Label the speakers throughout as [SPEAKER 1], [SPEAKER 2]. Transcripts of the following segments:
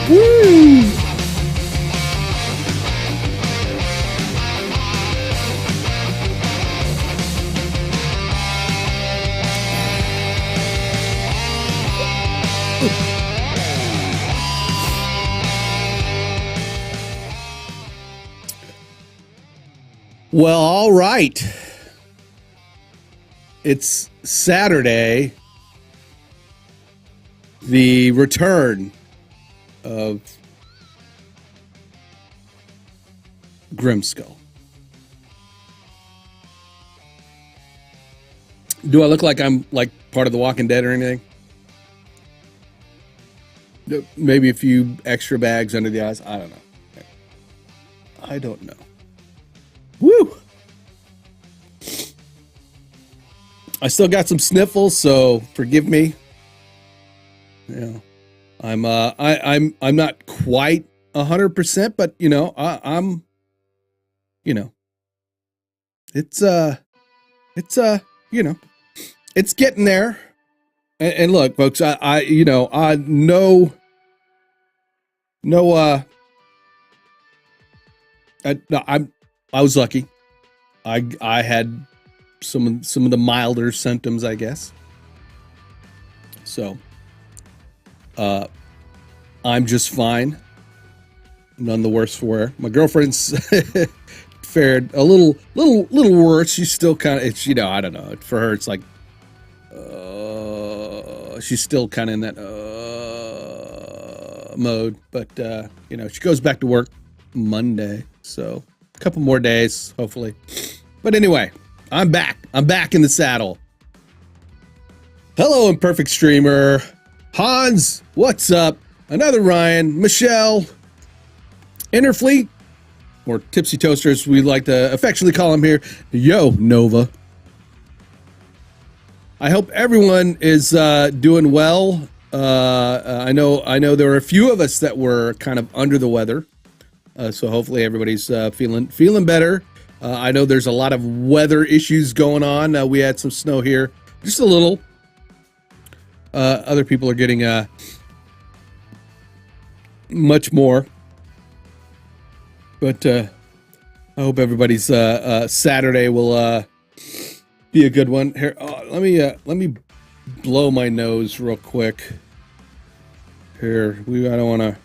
[SPEAKER 1] Woo! Well, all right. It's Saturday, the return of Grimskull. Do I look like I'm like part of The Walking Dead or anything? Maybe a few extra bags under the eyes. I don't know. I don't know. Woo! I still got some sniffles, so forgive me. Yeah, I'm not quite 100%, but you know, I'm, you know, it's you know, it's getting there. And look, folks, I was lucky. I had some of the milder symptoms, I guess. So, I'm just fine. None the worse for wear. My girlfriend's fared a little worse. She's still kind of, it's, you know, I don't know. For her, it's like, she's still kind of in that mode. But you know, she goes back to work Monday, so a couple more days, hopefully. But anyway, I'm back. I'm back in the saddle. Hello, Imperfect Streamer. Hans, what's up? Another Ryan, Michelle, Interfleet, or Tipsy Toasters, we like to affectionately call him here. Yo, Nova. I hope everyone is doing well. I know there were a few of us that were kind of under the weather, so hopefully everybody's feeling better. I know there's a lot of weather issues going on. We had some snow here, just a little. Other people are getting much more. But I hope everybody's Saturday will be a good one. Here, let me blow my nose real quick. Here, I don't want to.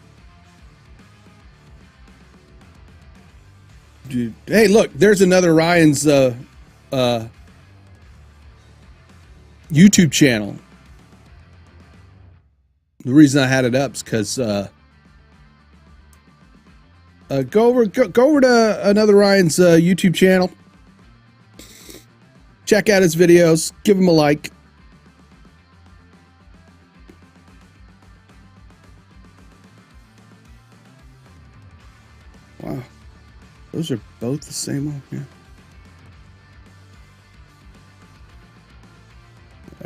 [SPEAKER 1] Hey, look, there's another Ryan's YouTube channel. The reason I had it up is because go over to another Ryan's YouTube channel. Check out his videos. Give him a like. Wow. Those are both the same one. Yeah.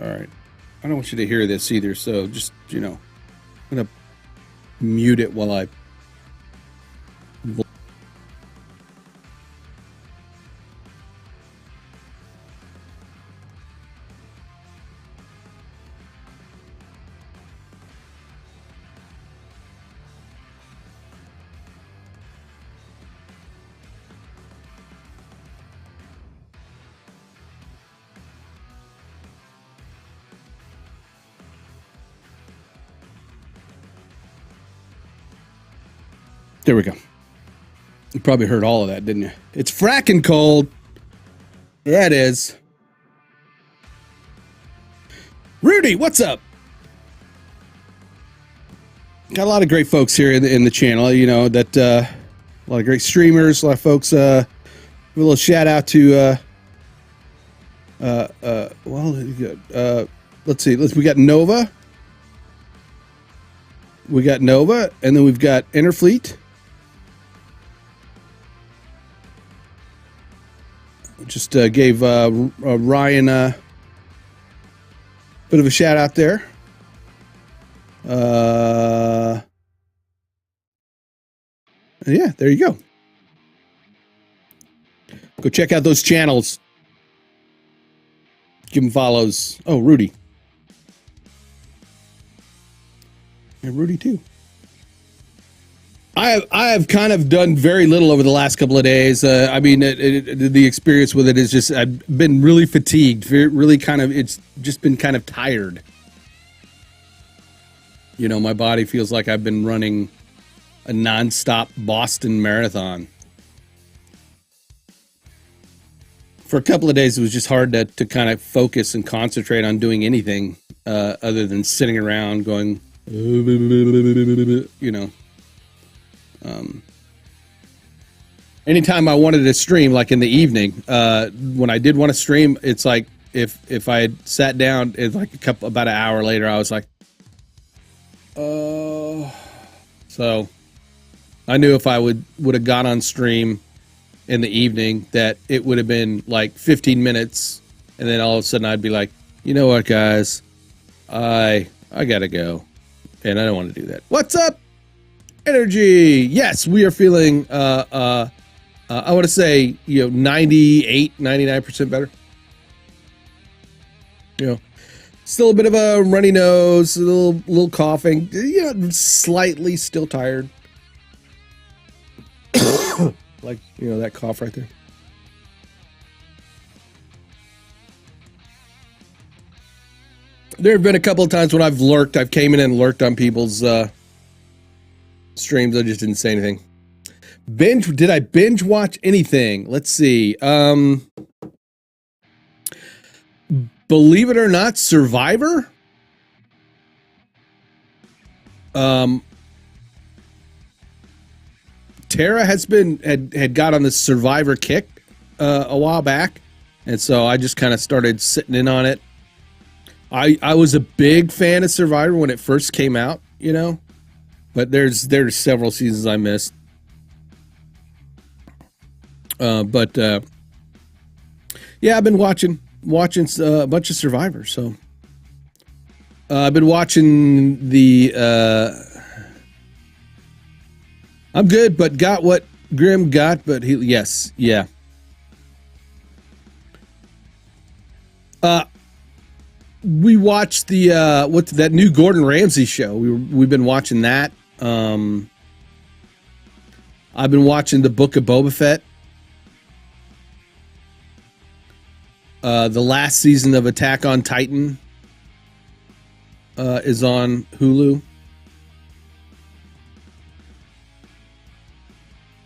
[SPEAKER 1] All right. I don't want you to hear this either, so just, you know, I'm going to mute it while I... There we go. You probably heard all of that, didn't you? It's fracking cold. Yeah, it is. Rudy, what's up? Got a lot of great folks here in the channel. You know that a lot of great streamers. A lot of folks. A little shout out to. Let's see. We got Nova. We got Nova, and then we've got Interfleet. Just gave Ryan a bit of a shout out there. Yeah, there you go. Go check out those channels. Give them follows. Oh, Rudy. And Rudy too. I have kind of done very little over the last couple of days. I mean, the experience with it is just I've been really fatigued, really kind of it's just been kind of tired. You know, my body feels like I've been running a nonstop Boston Marathon. For a couple of days, it was just hard to kind of focus and concentrate on doing anything other than sitting around going, you know. Anytime I wanted to stream, like in the evening, when I did want to stream, it's like if I had sat down, it's like about an hour later, I was like, so I knew if I would have got on stream in the evening that it would have been like 15 minutes, and then all of a sudden I'd be like, you know what, guys, I gotta go, and I don't want to do that. What's up? Energy. Yes, we are feeling I want to say, you know, 98, 99% better. You know, still a bit of a runny nose, a little coughing, you know, slightly still tired. Like, you know, that cough right there. There have been a couple of times when I've lurked. I've came in and lurked on people's streams. I just didn't say anything. Did I binge watch anything? Let's see. Believe it or not, Survivor. Tara had got on this Survivor kick a while back, and so I just kind of started sitting in on it. I was a big fan of Survivor when it first came out, you know, but there's several seasons I missed. But yeah, I've been watching a bunch of Survivor. So I've been watching the. I'm good, but got what Grim got, but yes, yeah. We watched the what's that new Gordon Ramsay show? We've been watching that. I've been watching the Book of Boba Fett. The last season of Attack on Titan is on Hulu.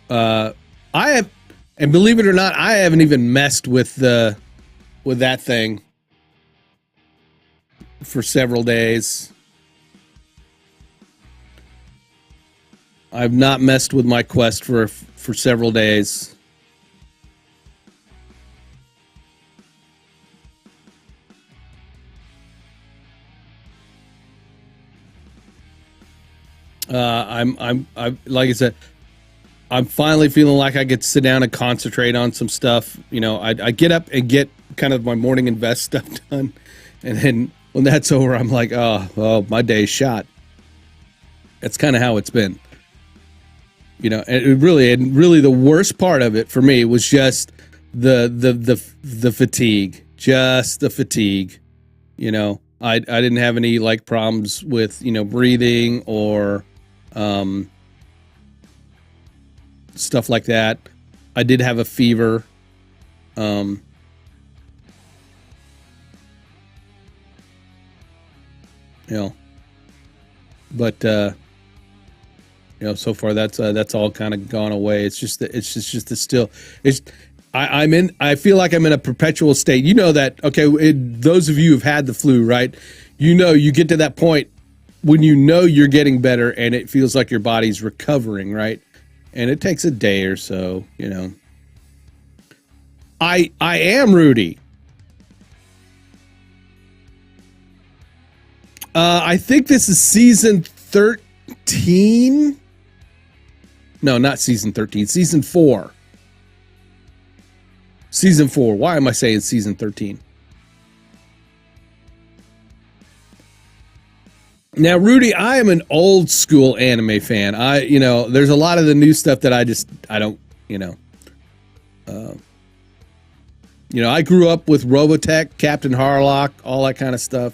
[SPEAKER 1] I have, and believe it or not, I haven't even messed with that thing for several days. I've not messed with my Quest for several days. I'm like I said, I'm finally feeling like I get to sit down and concentrate on some stuff. You know, I get up and get kind of my morning invest stuff done, and then when that's over, I'm like, oh, my day's shot. That's kind of how it's been. You know, and really the worst part of it for me was just the fatigue, just the fatigue. You know, I didn't have any like problems with, you know, breathing or stuff like that. I did have a fever. You know, but you know, so far that's all kind of gone away. It's just still. I feel like I'm in a perpetual state. You know that, okay? Those of you who've had the flu, right? You know, you get to that point when you know you're getting better and it feels like your body's recovering, right? And it takes a day or so, you know. I am Rudy. I think this is season 13. No, not season 13. Season 4. Season 4. Why am I saying season 13? Now, Rudy, I am an old school anime fan. You know, there's a lot of the new stuff that I don't, you know. You know, I grew up with Robotech, Captain Harlock, all that kind of stuff.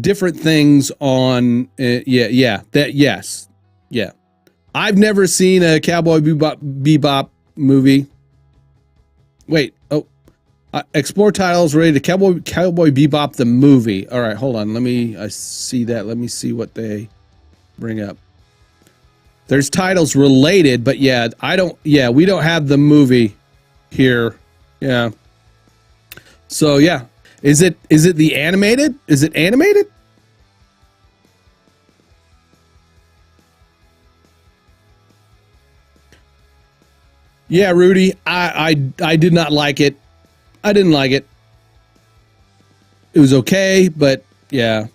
[SPEAKER 1] different things on. Yeah. I've never seen a Cowboy Bebop movie. Wait, explore titles related to Cowboy Bebop the movie. All right, hold on. I see that. Let me see what they bring up. There's titles related, but we don't have the movie here. Yeah. So yeah, is it the animated? Is it animated? Yeah, Rudy, I did not like it. I didn't like it. It was okay, but yeah.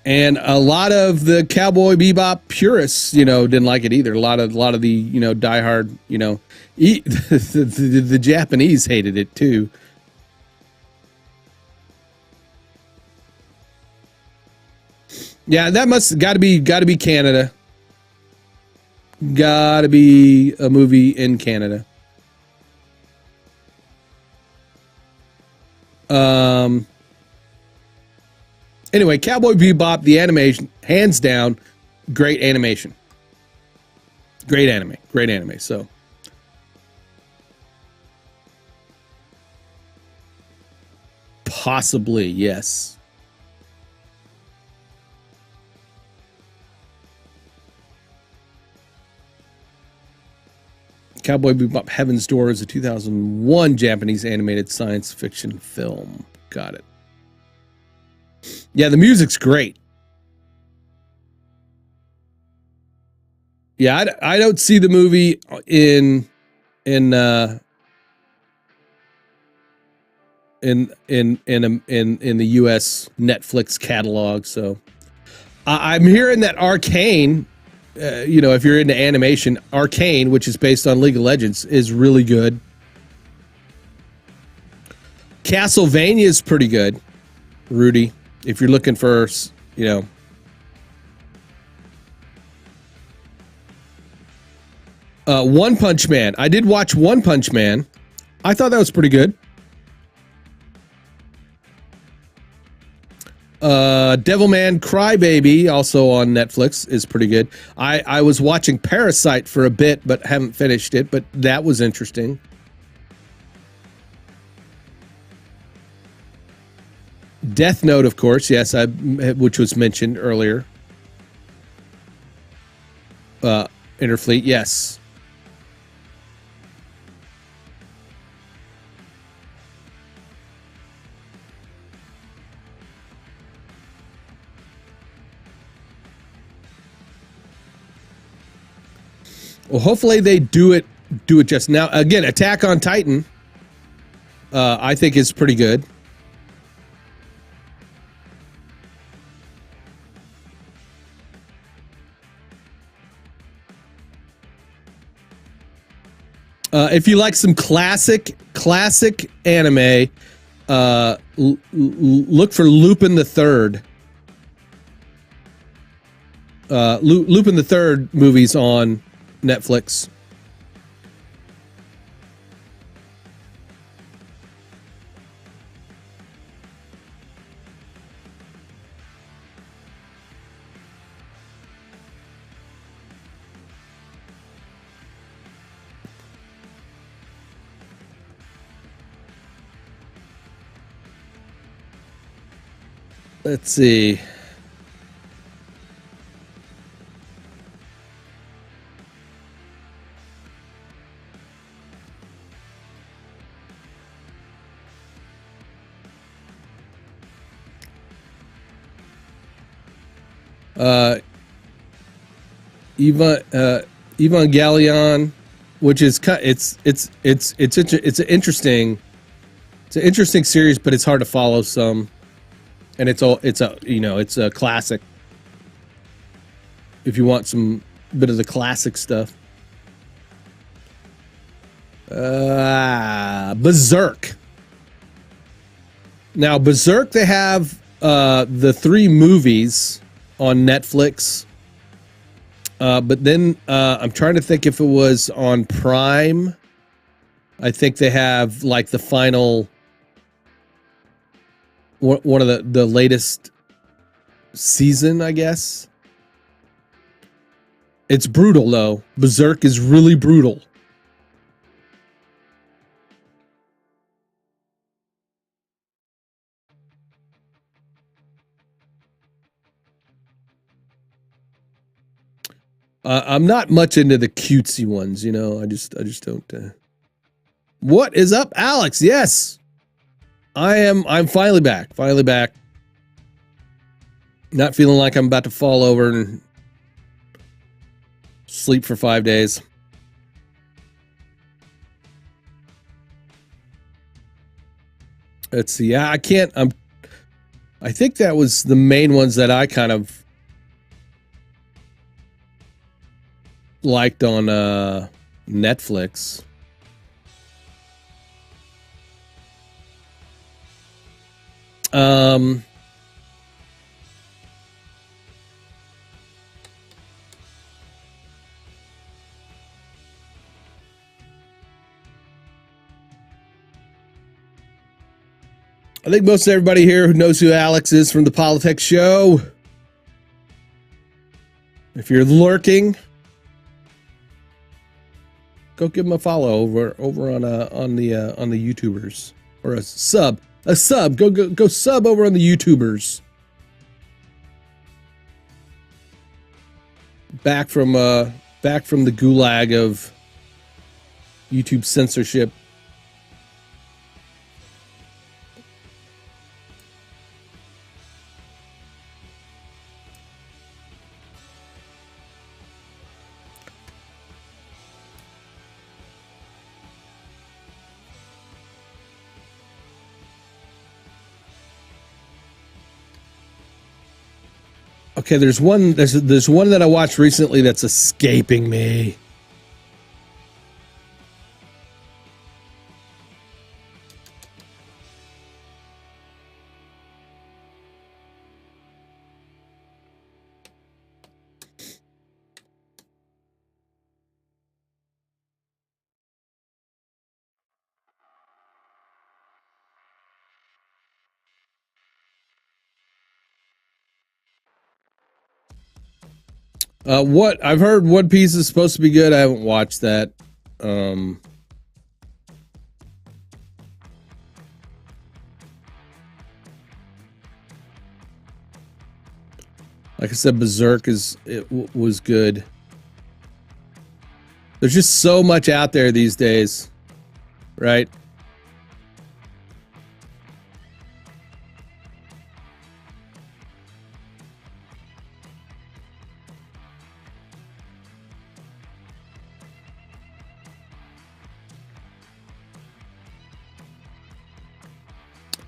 [SPEAKER 1] And a lot of the Cowboy Bebop purists, didn't like it either. A lot of the, diehard, the Japanese hated it too. Yeah, that got to be Canada. Got to be a movie in Canada. Anyway, Cowboy Bebop, the animation, hands down, great animation. Great anime. So, possibly, yes. Cowboy Bebop Heaven's Door is a 2001 Japanese animated science fiction film. Got it. Yeah, the music's great. Yeah, I don't see the movie in the U.S. Netflix catalog. So I'm hearing that Arcane, if you're into animation, Arcane, which is based on League of Legends, is really good. Castlevania is pretty good, Rudy. If you're looking for, One Punch Man. I did watch One Punch Man. I thought that was pretty good. Devilman Crybaby, also on Netflix, is pretty good. I was watching Parasite for a bit, but haven't finished it, but that was interesting. Death Note, of course, yes, which was mentioned earlier. Interfleet, yes. Well, hopefully they do it just now. Again, Attack on Titan, I think is pretty good. If you like some classic anime, look for Lupin the Third. Lupin the Third movies on Netflix. Let's see. Evangelion, which is it's an interesting series, but it's hard to follow some, and it's a classic. If you want some bit of the classic stuff, Berserk. Now Berserk, they have the 3 movies on Netflix. But then I'm trying to think if it was on Prime. I think they have like the final one of the latest season, I guess. It's brutal though. Berserk is really brutal. I'm not much into the cutesy ones, you know. I just don't. What is up, Alex? Yes, I'm finally back. Finally back. Not feeling like I'm about to fall over and sleep for 5 days. Let's see. Yeah, I can't. I think that was the main ones that I kind of liked on Netflix. I think most everybody here who knows who Alex is from the Politics Show. If you're lurking, go give him a follow over on the YouTubers, or a sub. Go sub over on the YouTubers. Back from the gulag of YouTube censorship. Okay, there's one that I watched recently that's escaping me. What I've heard, One Piece is supposed to be good. I haven't watched that. Like I said, Berserk was good. There's just so much out there these days, right?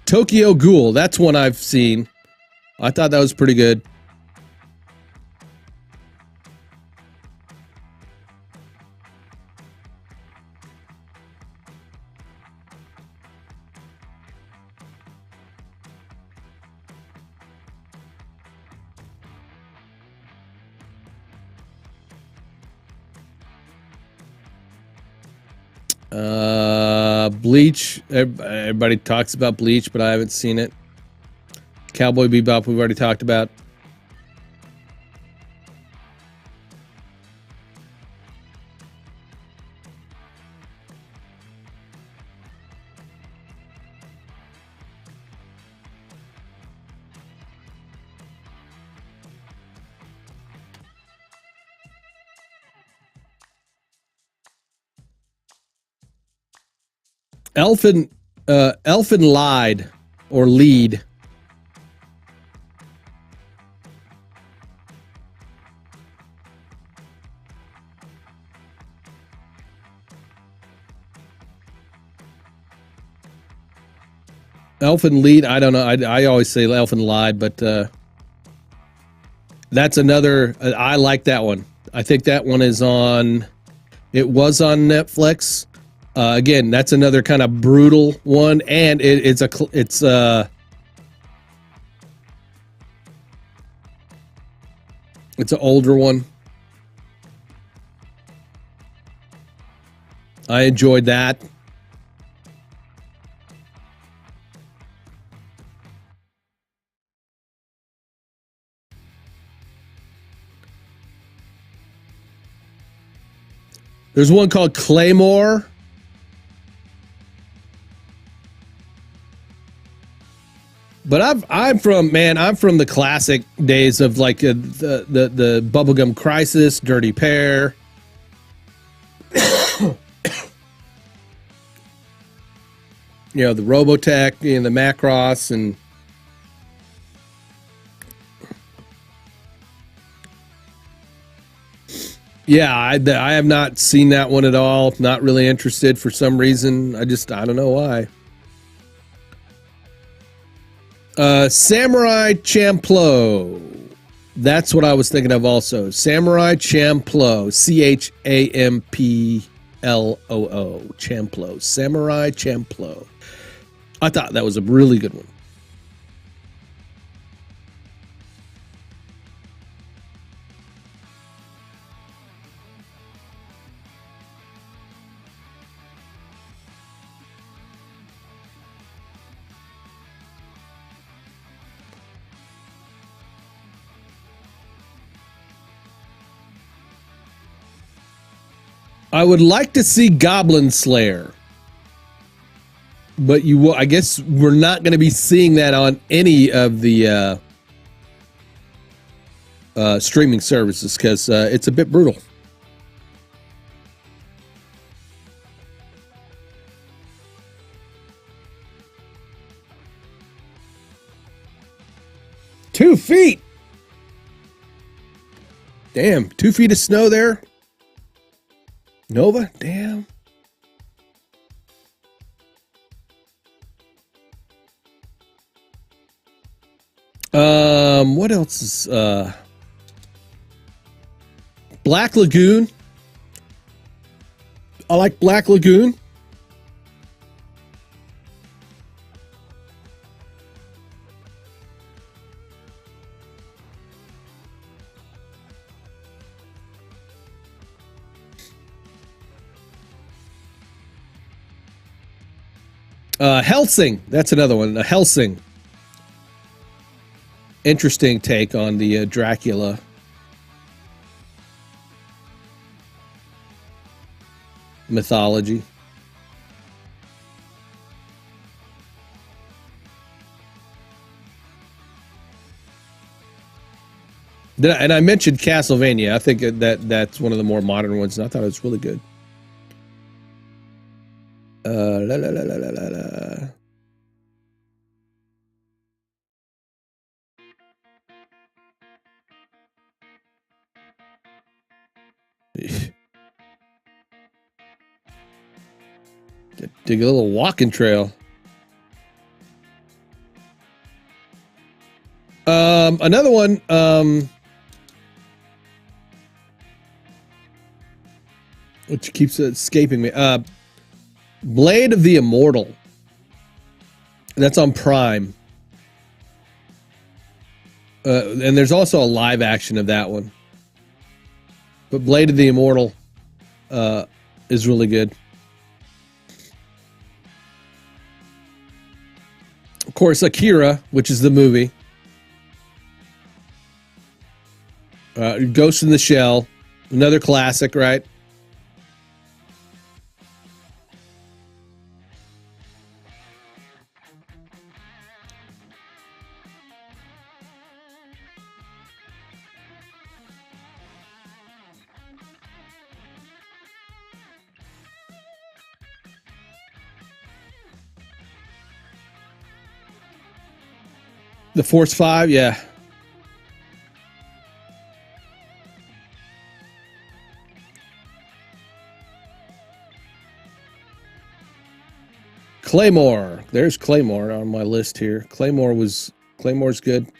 [SPEAKER 1] Tokyo Ghoul, that's one I've seen. I thought that was pretty good. Bleach. Everybody talks about Bleach, but I haven't seen it. Cowboy Bebop, we've already talked about. Elfin lied or lead. Elfin lead. I don't know. I always say Elfin lied, but that's another. I like that one. I think that one is on. It was on Netflix. Again, that's another kind of brutal one, and it's an older one. I enjoyed that. There's one called Claymore. But I'm from the classic days of like the Bubblegum Crisis, Dirty Pair. You know, the Robotech and the Macross and yeah, I have not seen that one at all. Not really interested for some reason. I don't know why. Samurai Champloo. That's what I was thinking of also. Samurai Champloo. Champloo. Champloo. Samurai Champloo. I thought that was a really good one. I would like to see Goblin Slayer, but I guess we're not going to be seeing that on any of the streaming services because it's a bit brutal. Two feet. Damn, 2 feet of snow there. Nova, damn. What else is Black Lagoon? I like Black Lagoon. Helsing, that's another one. Helsing. Interesting take on the Dracula. Mythology. And I mentioned Castlevania. I think that's one of the more modern ones, and I thought it was really good. La la la la la la la. Dig a little walking trail. Another one. Which keeps escaping me. Blade of the Immortal. That's on Prime. And there's also a live action of that one. But Blade of the Immortal is really good. Of course, Akira, which is the movie. Ghost in the Shell. Another classic, right? The Force 5, yeah. Claymore. There's Claymore on my list here. Claymore's good.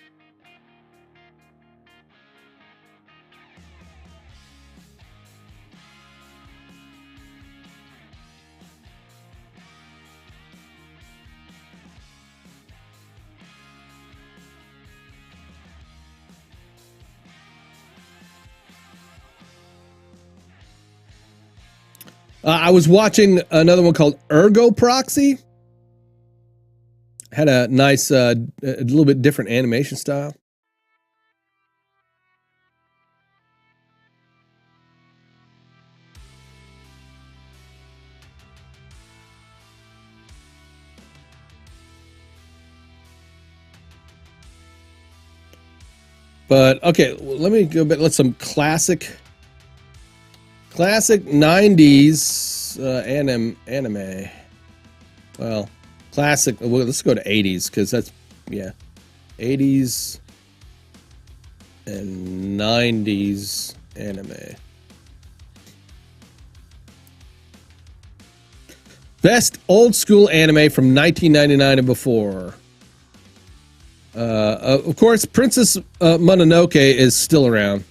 [SPEAKER 1] I was watching another one called Ergo Proxy. Had a nice, a little bit different animation style. But okay, well, let me go back. Let's some classic 90s anime. Well, classic. Well, let's go to 80s because that's, yeah, 80s and 90s anime. Best old school anime from 1999 and before. Of course, Princess Mononoke is still around.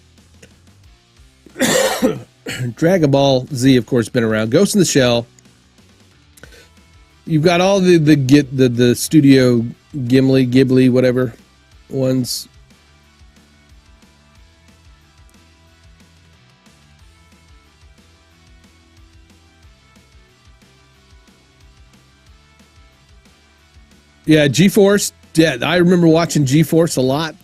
[SPEAKER 1] Dragon Ball Z, of course, been around. Ghost in the Shell. You've got all the Studio Ghibli, whatever ones. Yeah, G-Force. Yeah, I remember watching G-Force a lot.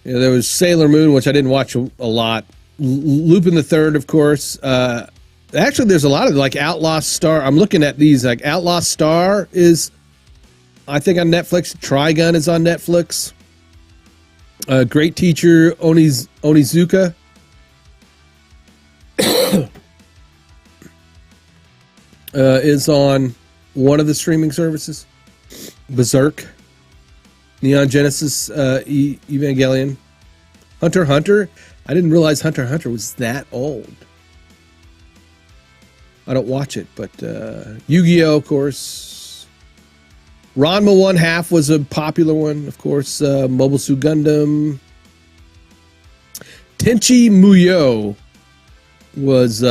[SPEAKER 1] Yeah, there was Sailor Moon, which I didn't watch a lot. Lupin the Third, of course. Actually, there's a lot of like Outlaw Star. I'm looking at these. Like Outlaw Star is, I think, on Netflix. Trigun is on Netflix. Great Teacher Onizuka. Is on one of the streaming services. Berserk. Neon Genesis Evangelion. Hunter x Hunter. I didn't realize Hunter x Hunter was that old. I don't watch it, but Yu-Gi-Oh, of course. Ranma 1/2 was a popular one, of course. Mobile Suit Gundam. Tenchi Muyo was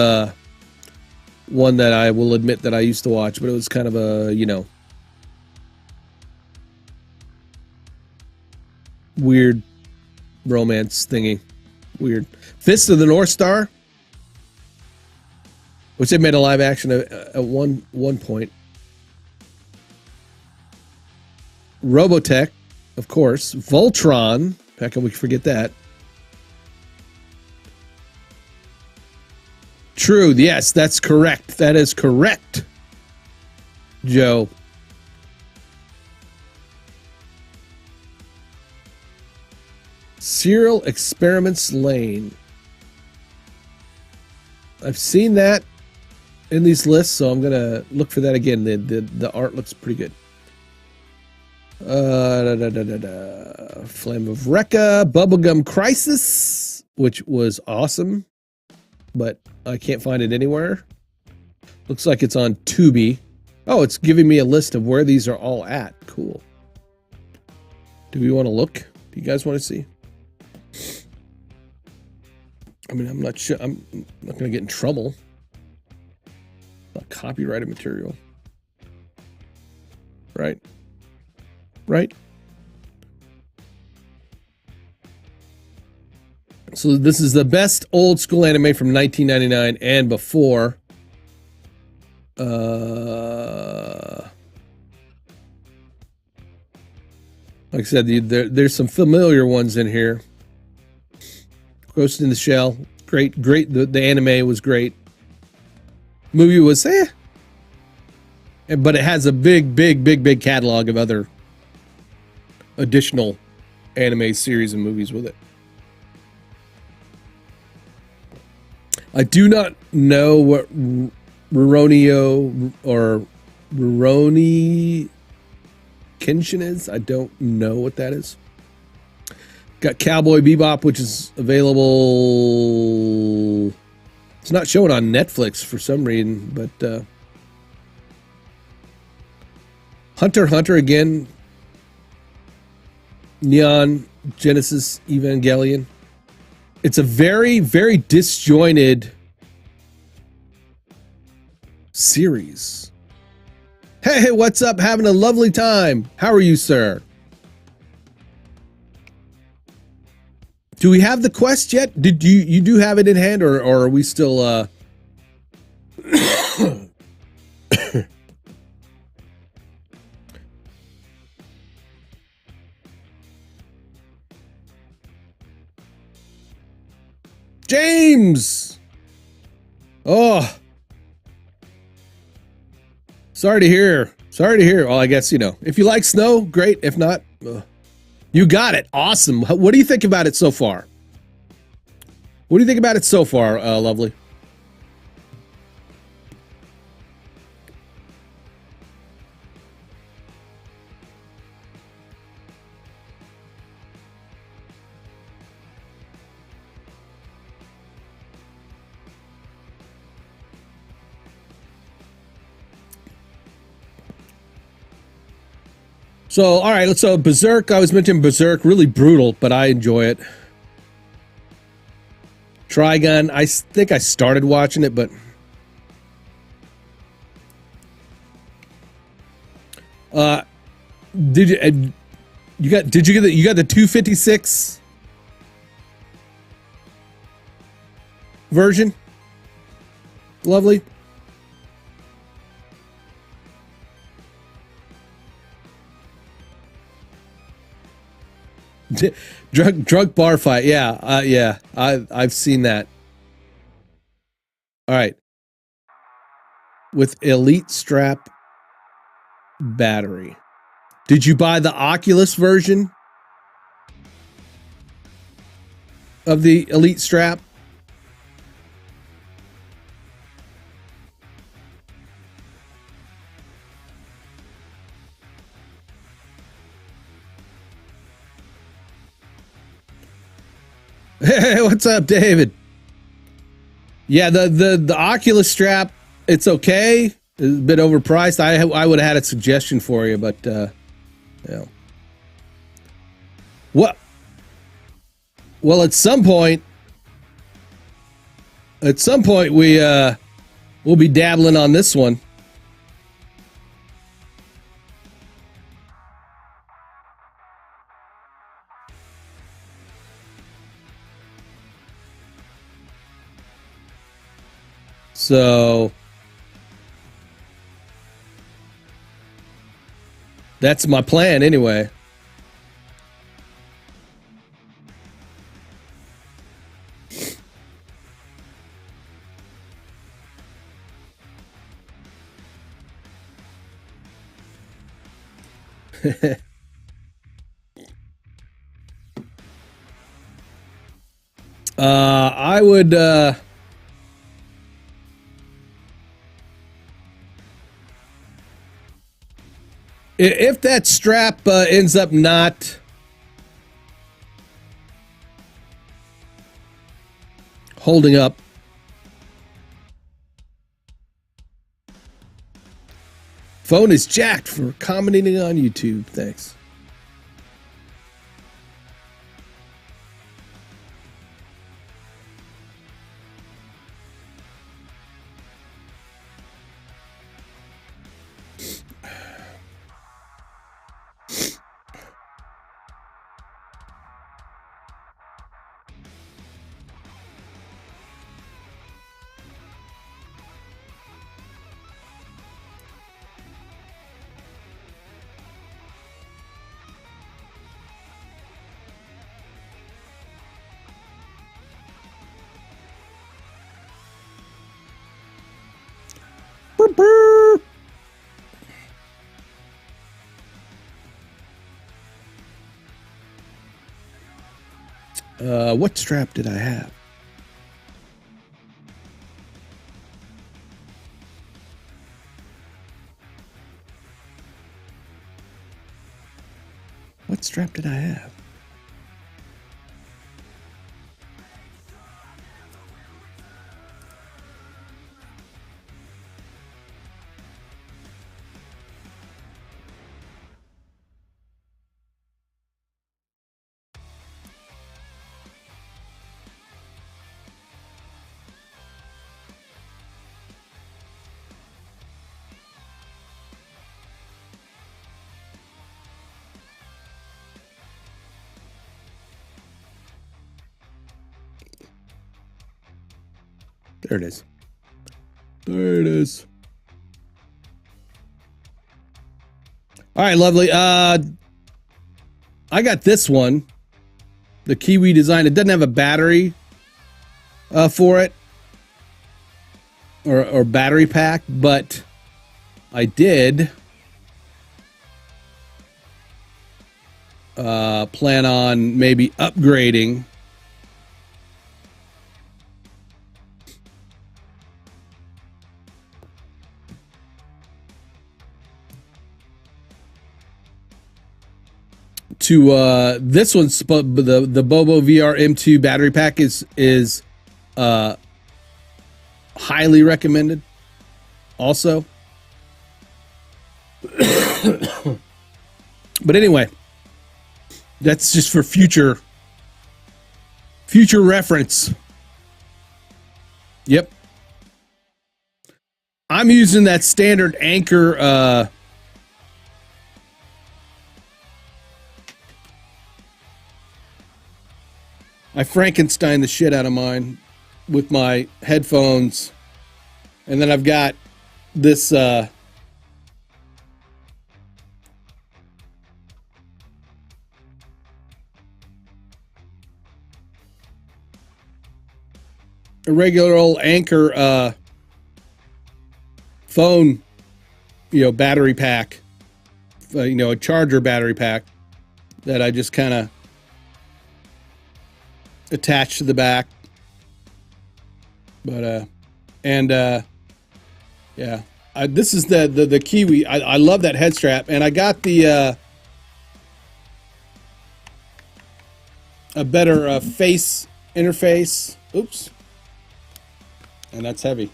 [SPEAKER 1] one that I will admit that I used to watch, but it was kind of a, weird romance thingy. Weird. Fist of the North Star, which they made a live action at one point. Robotech, of course. Voltron. How can we forget that? True. Yes, that's correct. That is correct, Joe. Serial Experiments Lane. I've seen that in these lists, so I'm gonna look for that again. The art looks pretty good. Flame of Recca, Bubblegum Crisis, which was awesome, but I can't find it anywhere. Looks like it's on Tubi. Oh, it's giving me a list of where these are all at. Cool. Do we want to look? Do you guys want to see? I mean, I'm not sure. I'm not going to get in trouble. Not copyrighted material. Right? Right? So this is the best old school anime from 1999 and before. Like I said, there's some familiar ones in here. Ghost in the Shell, great. The anime was great. Movie was but it has a big catalog of other additional anime series and movies with it. I do not know what Rurouni Kenshin is. I don't know what that is. Got Cowboy Bebop, which is available. It's not showing on Netflix for some reason, but Hunter x Hunter again. Neon Genesis Evangelion. It's a very, very disjointed series. Hey, what's up? Having a lovely time. How are you, sir? Do we have the quest yet? Did you do have it in hand, or are we still James? Oh, sorry to hear. Sorry to hear. Well, I guess, you know, if you like snow, great. If not, you got it. Awesome. What do you think about it so far? What do you think about it so far, Lovely? So, all right, so Berserk, I was mentioning Berserk, really brutal, but I enjoy it. Trigun, I think I started watching it, but did you got the 256 version? Lovely. Drunk bar fight. Yeah, yeah. I've seen that. All right. With Elite Strap battery. Did you buy the Oculus version of the Elite Strap? Hey, what's up, David? Yeah, the Oculus strap, it's okay. It's a bit overpriced. I would have had a suggestion for you, but yeah. What? Well, at some point we we'll be dabbling on this one. So that's my plan anyway. I would if that strap ends up not holding up, phone is jacked for commenting on YouTube. Thanks. What strap did I have? What strap did I have? There it is. There it is. All right, lovely. I got this one, the Kiwi design. It doesn't have a battery for it or battery pack, but I did plan on maybe upgrading to this one's the Bobo VR M2 battery pack is highly recommended also. But anyway, that's just for future reference. Yep. I'm using that standard Anchor I Frankenstein the shit out of mine with my headphones. And then I've got this a regular old Anchor phone, battery pack, a charger battery pack that I just kind of attach to the back. But yeah, this is the Kiwi. I love that head strap, and I got the a better face interface. Oops. And that's heavy.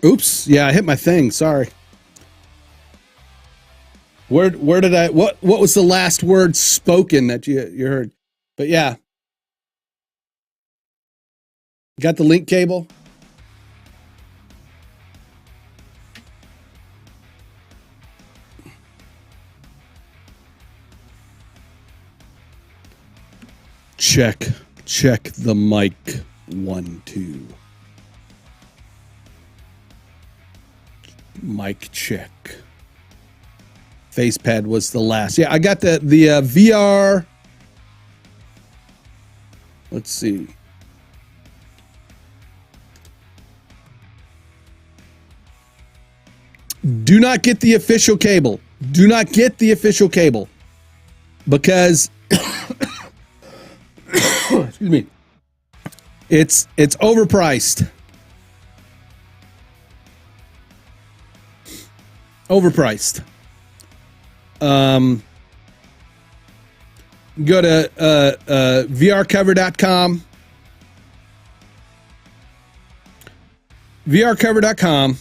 [SPEAKER 1] Oops. Yeah, I hit my thing. Sorry. Where did I what was the last word spoken that you heard? But yeah. Got the link cable? Check the mic. 1 2. Mic check. Facepad was the last. Yeah, I got the VR. Let's see. Do not get the official cable. Do not get the official cable because excuse me. It's overpriced. Overpriced. Go to vrcover.com. vrcover.com.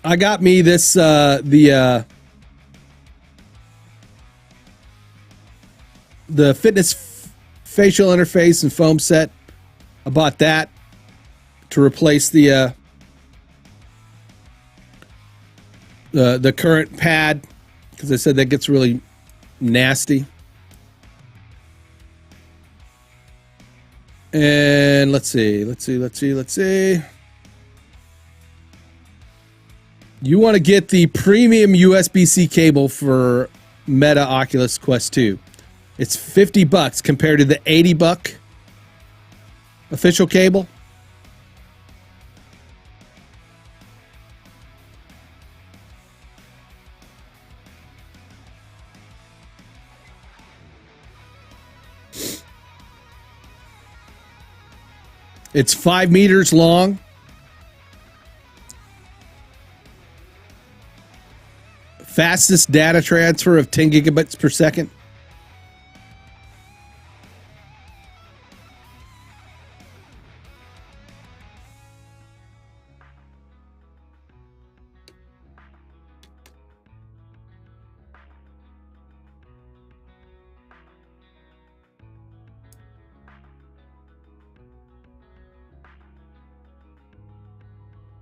[SPEAKER 1] I got me this the fitness facial interface and foam set. I bought that to replace the current pad because I said that gets really nasty. And let's see. You want to get the premium USB-C cable for Meta Oculus Quest 2. It's $50 compared to the $80 official cable. It's 5 meters long. Fastest data transfer of 10 gigabits per second.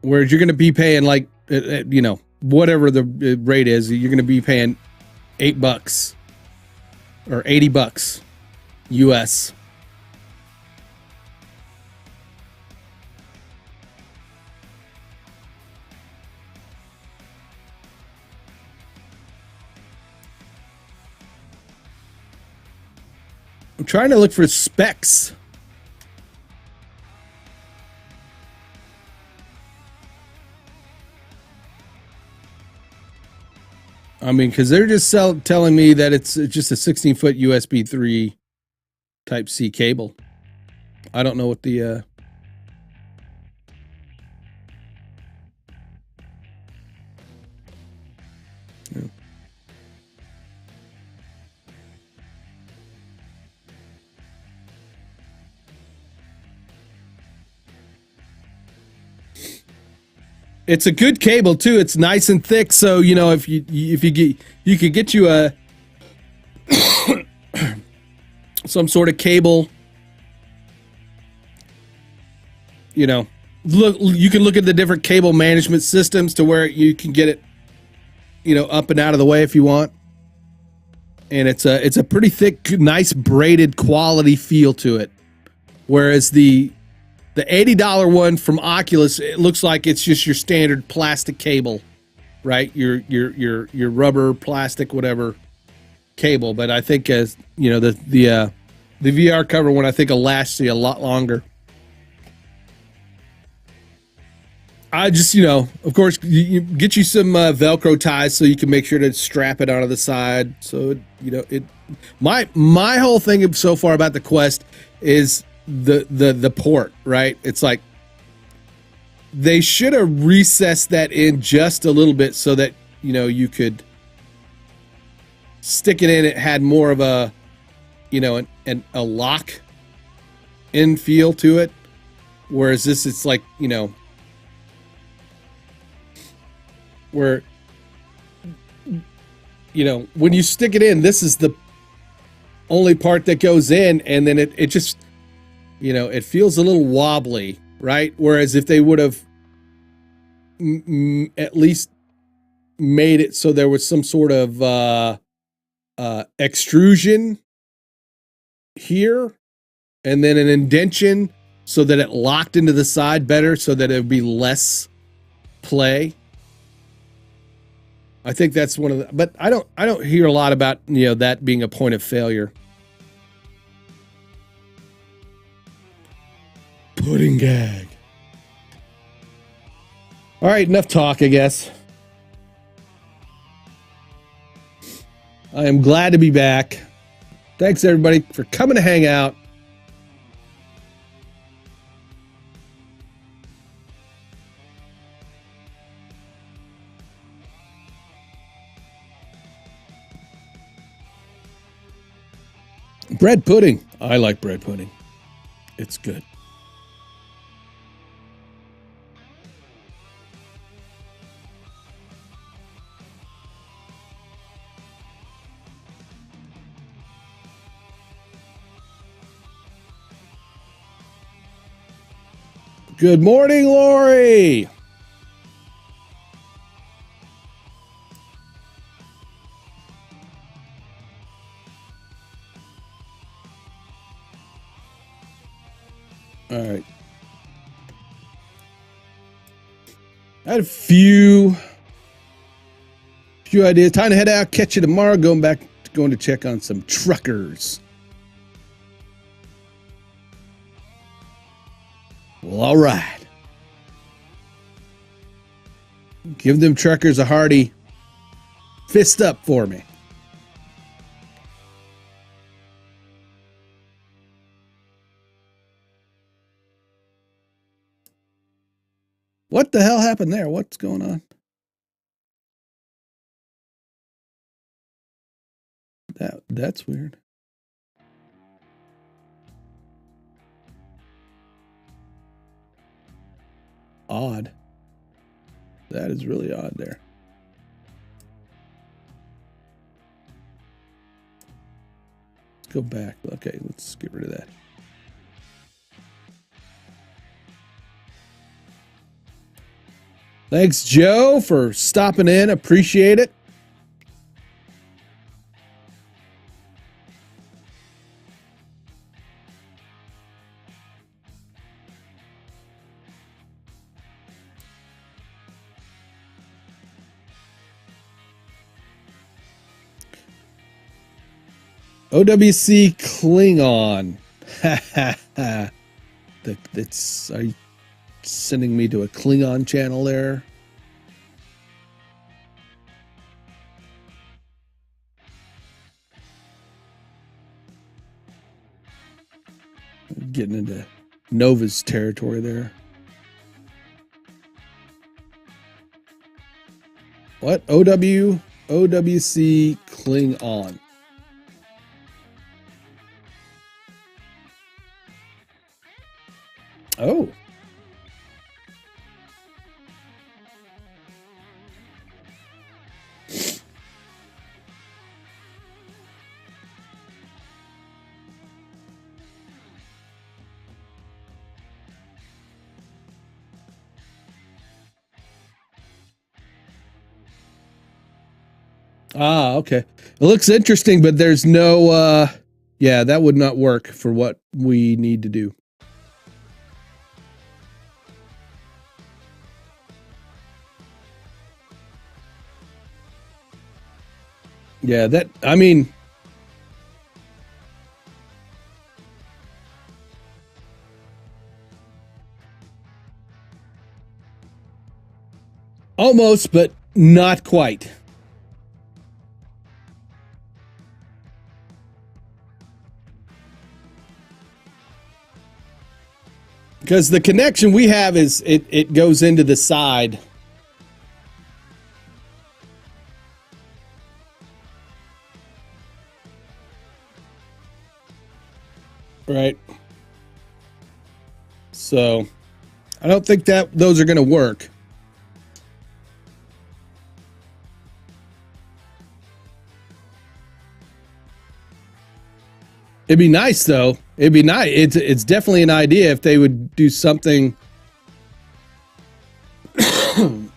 [SPEAKER 1] Whereas you're going to be paying like, you know, whatever the rate is, you're going to be paying $8 or $80 US. I'm trying to look for specs. I mean, because they're just telling me that it's just a 16-foot USB 3 Type C cable. I don't know what the yeah. It's a good cable too. It's nice and thick, so you know if you get, you could get you a some sort of cable. You know, look, you can look at the different cable management systems to where you can get it, you know, up and out of the way if you want. And it's a pretty thick, nice braided quality feel to it. Whereas the $80 one from Oculus, it looks like it's just your standard plastic cable, right? Your rubber, plastic, whatever cable. But I think as you know, the VR cover one, I think will last you a lot longer. I just, you know, of course, you get you some Velcro ties so you can make sure to strap it onto the side. So you know it. My whole thing so far about the Quest is the port, right? It's like they should have recessed that in just a little bit so that you know you could stick it in. It had more of a, you know, a lock in feel to it, whereas this it's like, you know, where, you know, when you stick it in, this is the only part that goes in, and then it just, you know, it feels a little wobbly, right? Whereas if they would have at least made it so there was some sort of extrusion here, and then an indentation so that it locked into the side better, so that it would be less play. I think that's one of the, but I don't hear a lot about, you know, that being a point of failure. Pudding gag. All right, enough talk, I guess. I am glad to be back. Thanks everybody for coming to hang out. Bread pudding. I like bread pudding. It's good. Good morning, Lori. All right. I had a few ideas. Time to head out. Catch you tomorrow. Going to check on some truckers. Well, all right. Give them truckers a hearty fist up for me. What the hell happened there? What's going on? That's weird. Odd. That is really odd there. Let's go back. Okay, let's get rid of that. Thanks, Joe, for stopping in. Appreciate it. OWC Klingon. That's, are you sending me to a Klingon channel there? Getting into Nova's territory there. What? OWC Klingon. Oh. Ah, okay. It looks interesting, but there's no, yeah, that would not work for what we need to do. Yeah, that, I mean, almost, but not quite. Because the connection we have is it goes into the side. Right. So I don't think that those are going to work. It'd be nice, though. It'd be nice. It's definitely an idea if they would do something. And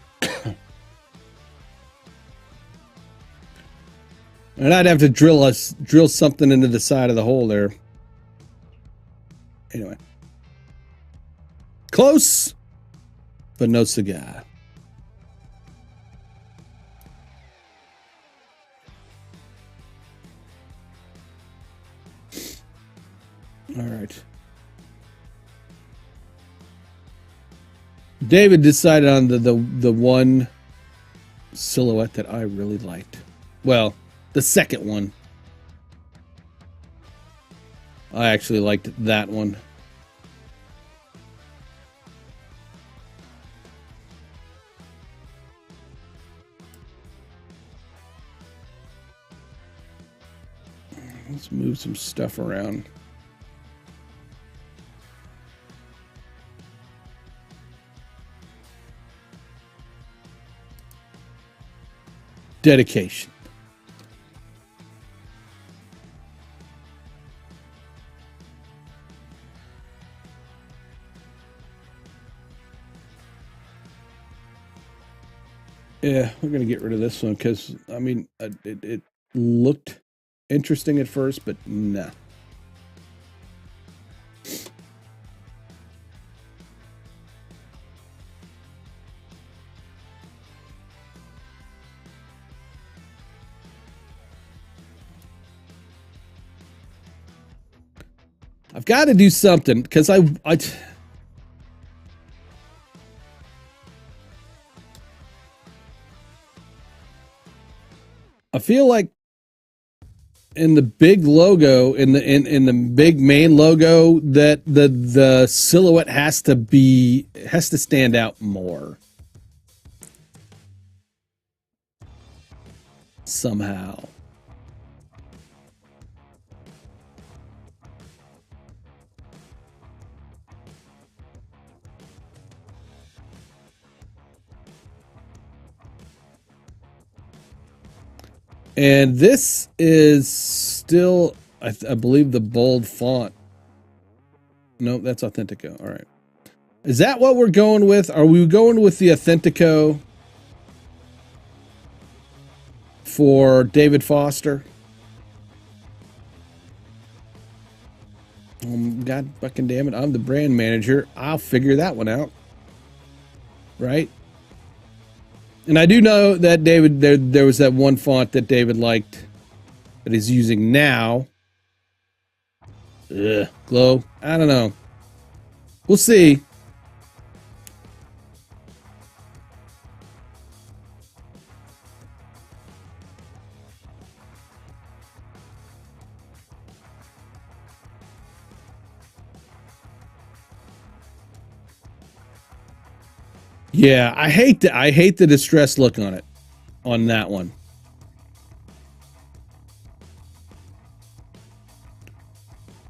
[SPEAKER 1] I'd have to drill something into the side of the hole there. Anyway. Close, but no cigar. All right. David decided on the one silhouette that I really liked. Well, the second one. I actually liked that one. Let's move some stuff around. Dedication. Yeah, we're going to get rid of this one because, I mean, it looked interesting at first, but nah. I've got to do something because I feel like in the big logo, in the big main logo, that the silhouette has to stand out more somehow. And this is still, I believe, the bold font. No, that's Authentico. All right. Is that what we're going with? Are we going with the Authentico for David Foster? God fucking damn it. I'm the brand manager. I'll figure that one out. Right? And I do know that David, there was that one font that David liked that he's using now. Ugh, Glow. I don't know. We'll see. Yeah, I hate the distressed look on it, on that one.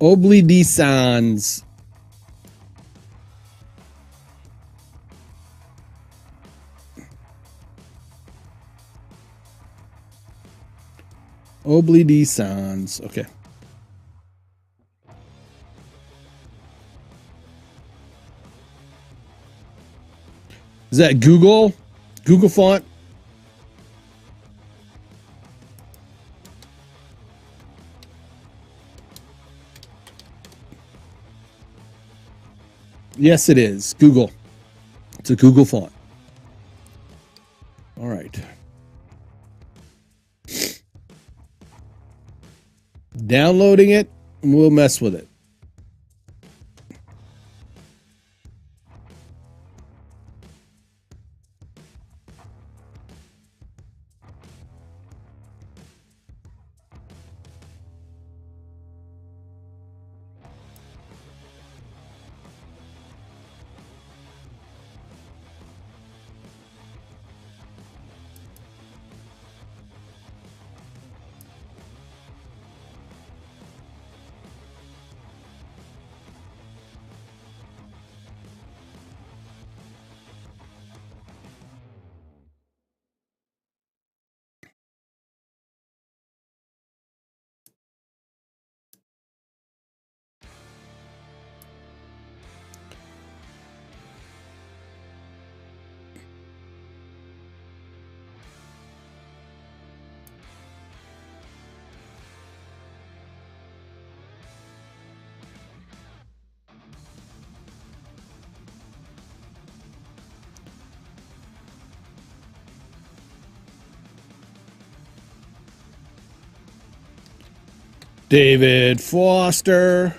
[SPEAKER 1] Obli Sans. Obli Sans. Okay. Is that Google? Google font? Yes, it is. Google. It's a Google font. All right. Downloading it, and we'll mess with it. David Foster.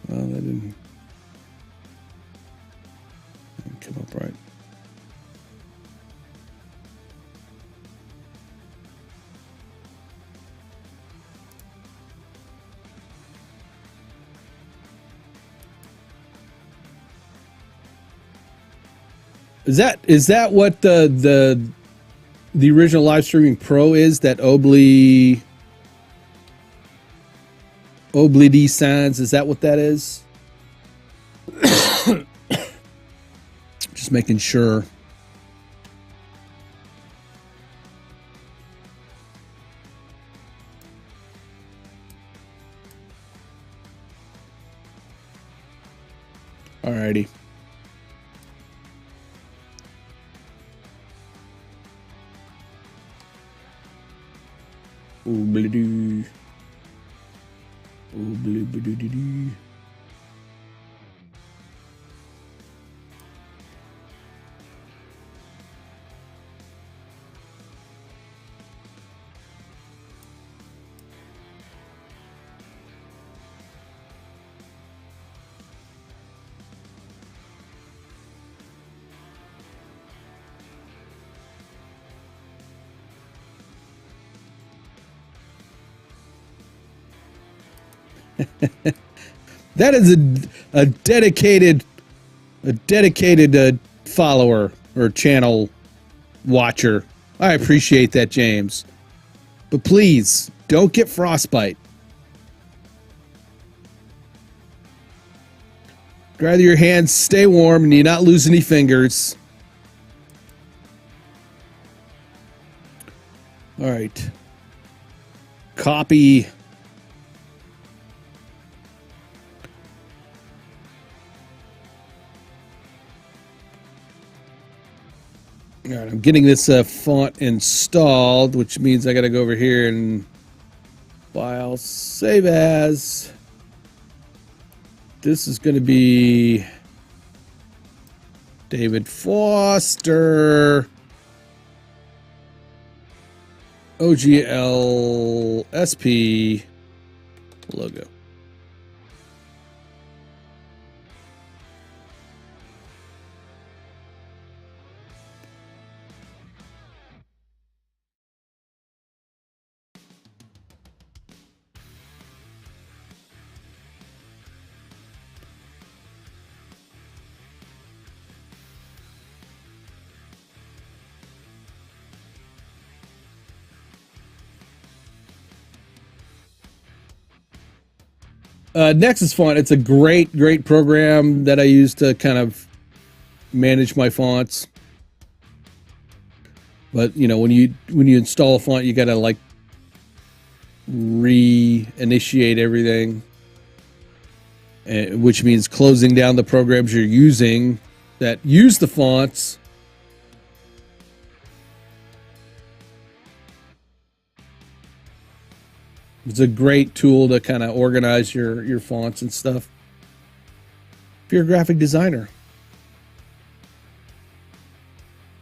[SPEAKER 1] Well, that didn't come up right. Is that what the original live streaming pro is? That Obli D Sans, is that what that is? Just making sure. Alrighty. Oobly-doo. Oobly-bidoo-doo-doo. That is a dedicated follower or channel watcher. I appreciate that, James. But please don't get frostbite. Rather your hands stay warm and you not lose any fingers. All right. Copy All right, I'm getting this font installed, which means I got to go over here and file, save as. This is going to be David Foster, OGLSP logo. Nexus Font, it's a great program that I use to kind of manage my fonts. But you know, when you install a font, you gotta like reinitiate everything, which means closing down the programs you're using that use the fonts. It's a great tool to kind of organize your fonts and stuff. If you're a graphic designer,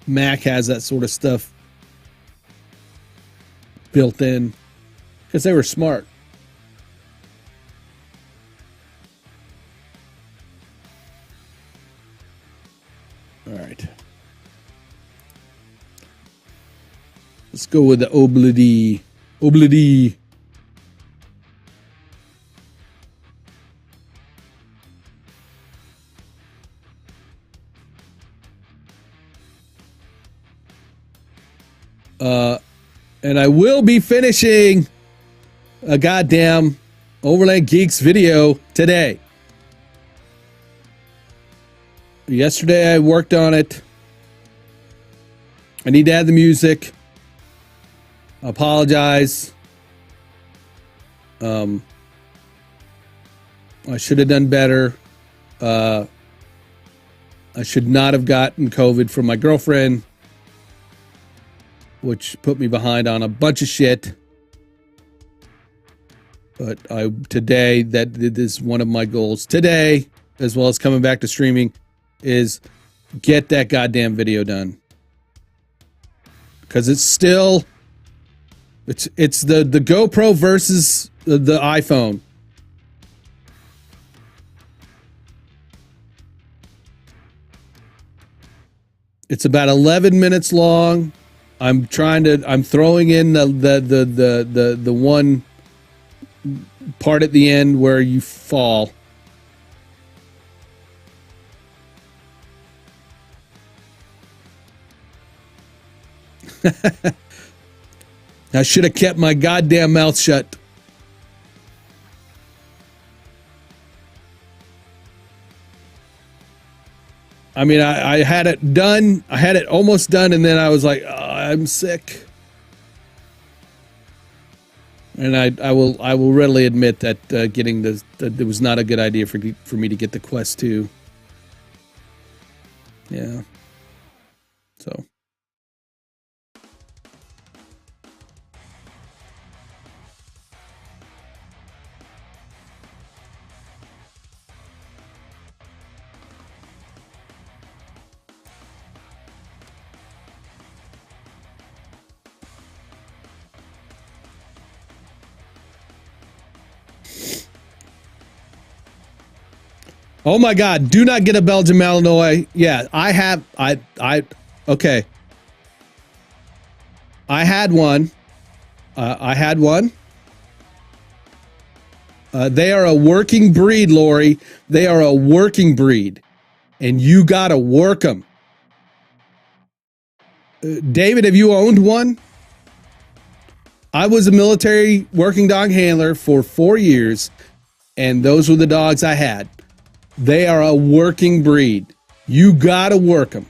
[SPEAKER 1] Mac has that sort of stuff built in because they were smart. All right. Let's go with the Oblidi. Oblidi. And I will be finishing a goddamn Overland Geeks video today. Yesterday I worked on it. I need to add the music. I apologize. I should have done better. I should not have gotten COVID from my girlfriend, which put me behind on a bunch of shit. But today, that is one of my goals today, as well as coming back to streaming, is get that goddamn video done. Because it's still, it's the GoPro versus the iPhone. It's about 11 minutes long. I'm throwing in the one part at the end where you fall. I should have kept my goddamn mouth shut. I mean, I had it done. I had it almost done, and then I was like, oh, I'm sick. And I will readily admit that getting that it was not a good idea for me to get the Quest 2. Yeah. So. Oh my God, do not get a Belgian Malinois. Yeah, okay. I had one. They are a working breed, Lori. They are a working breed. And you got to work them. David, have you owned one? I was a military working dog handler for 4 years, and those were the dogs I had. They are a working breed. You gotta work them.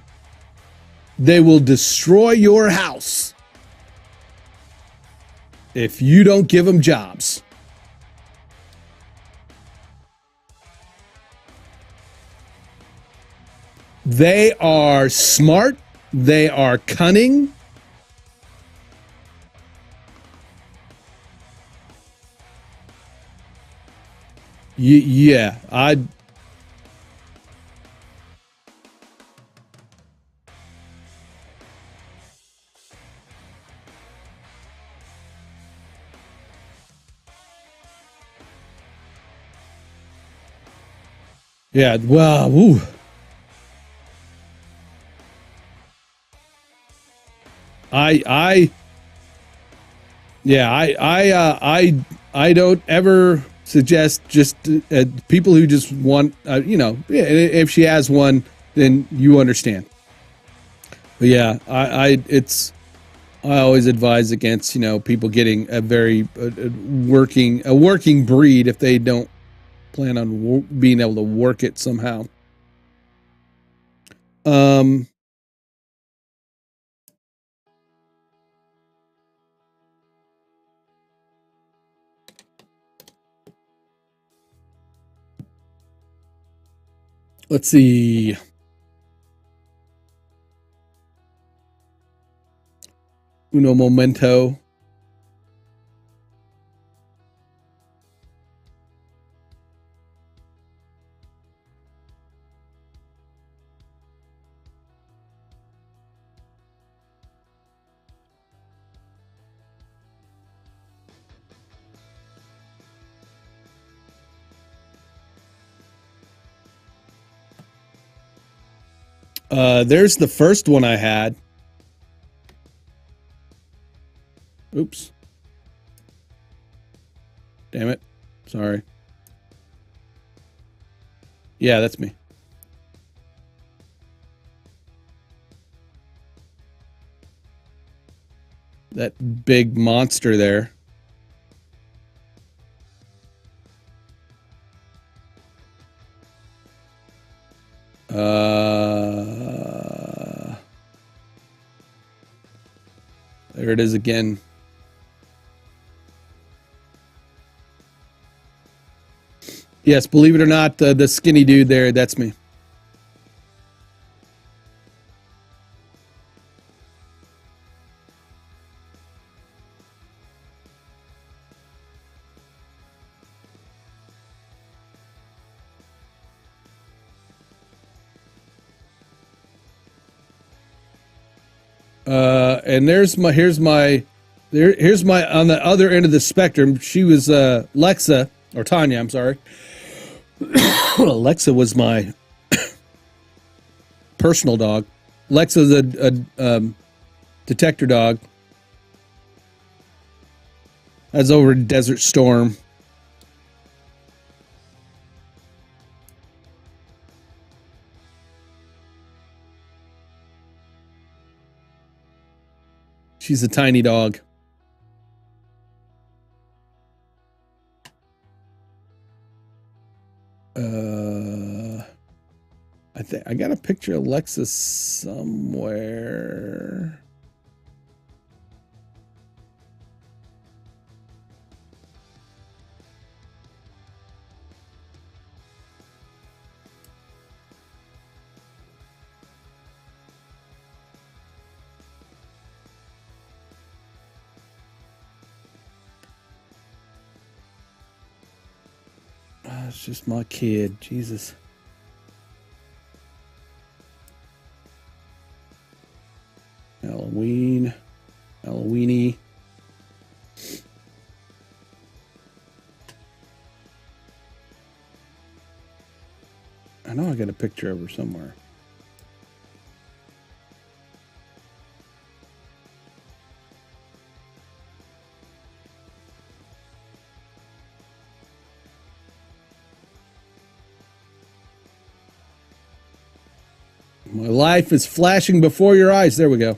[SPEAKER 1] They will destroy your house if you don't give them jobs. They are smart. They are cunning. Yeah, yeah. Well, woo. I Yeah, I don't ever suggest just people who just want, yeah, if she has one, then you understand. But yeah, I always advise against, people getting a very working breed if they don't plan on being able to work it somehow. Um, let's see. Uno momento. There's the first one I had. Oops. Damn it. Sorry. Yeah, that's me. That big monster there. There it is again. Yes, believe it or not, the skinny dude there, that's me. And here's my on the other end of the spectrum. She was Lexa or Tanya. I'm sorry. Lexa was my personal dog. Lexa's a detector dog. That's over Desert Storm. She's a tiny dog. I think I got a picture of Lexus somewhere. It's just my kid. Jesus. Halloweeny. I know I got a picture of her somewhere. My life is flashing before your eyes. There we go.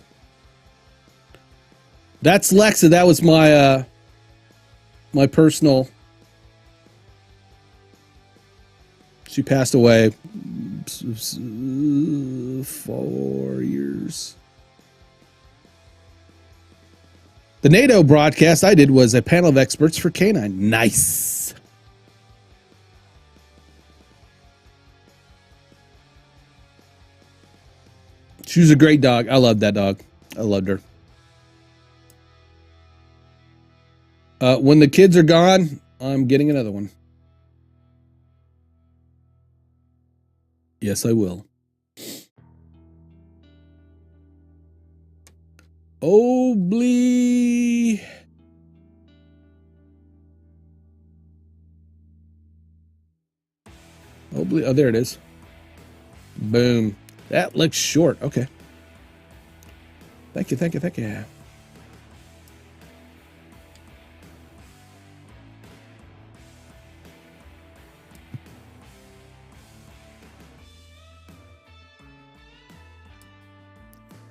[SPEAKER 1] That's Lexa. That was my my personal. She passed away 4 years. The NATO broadcast I did was a panel of experts for canine. Nice. She was a great dog. I loved that dog. I loved her. When the kids are gone, I'm getting another one. Yes, I will. Obly. Obly. Oh, there it is. Boom. That looks short. Okay. Thank you, thank you, thank you.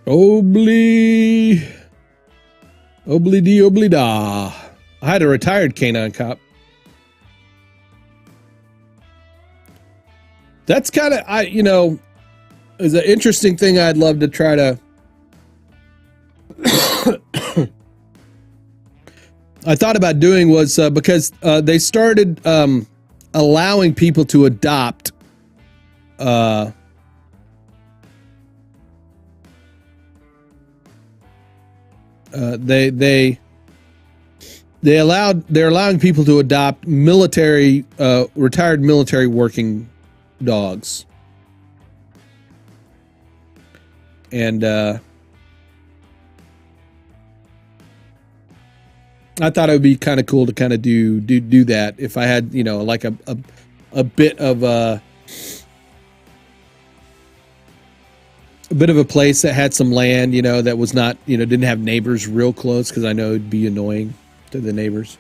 [SPEAKER 1] Obly. Obly dee obly da. I had a retired canine cop. That's kind of, is an interesting thing I'd love to try to. I thought about doing was because they started allowing people to adopt they're allowing people to adopt military retired military working dogs, and I thought it would be kind of cool to kind of do that if I had, like a bit of a place that had some land, that was not, didn't have neighbors real close, because I know it'd be annoying to the neighbors.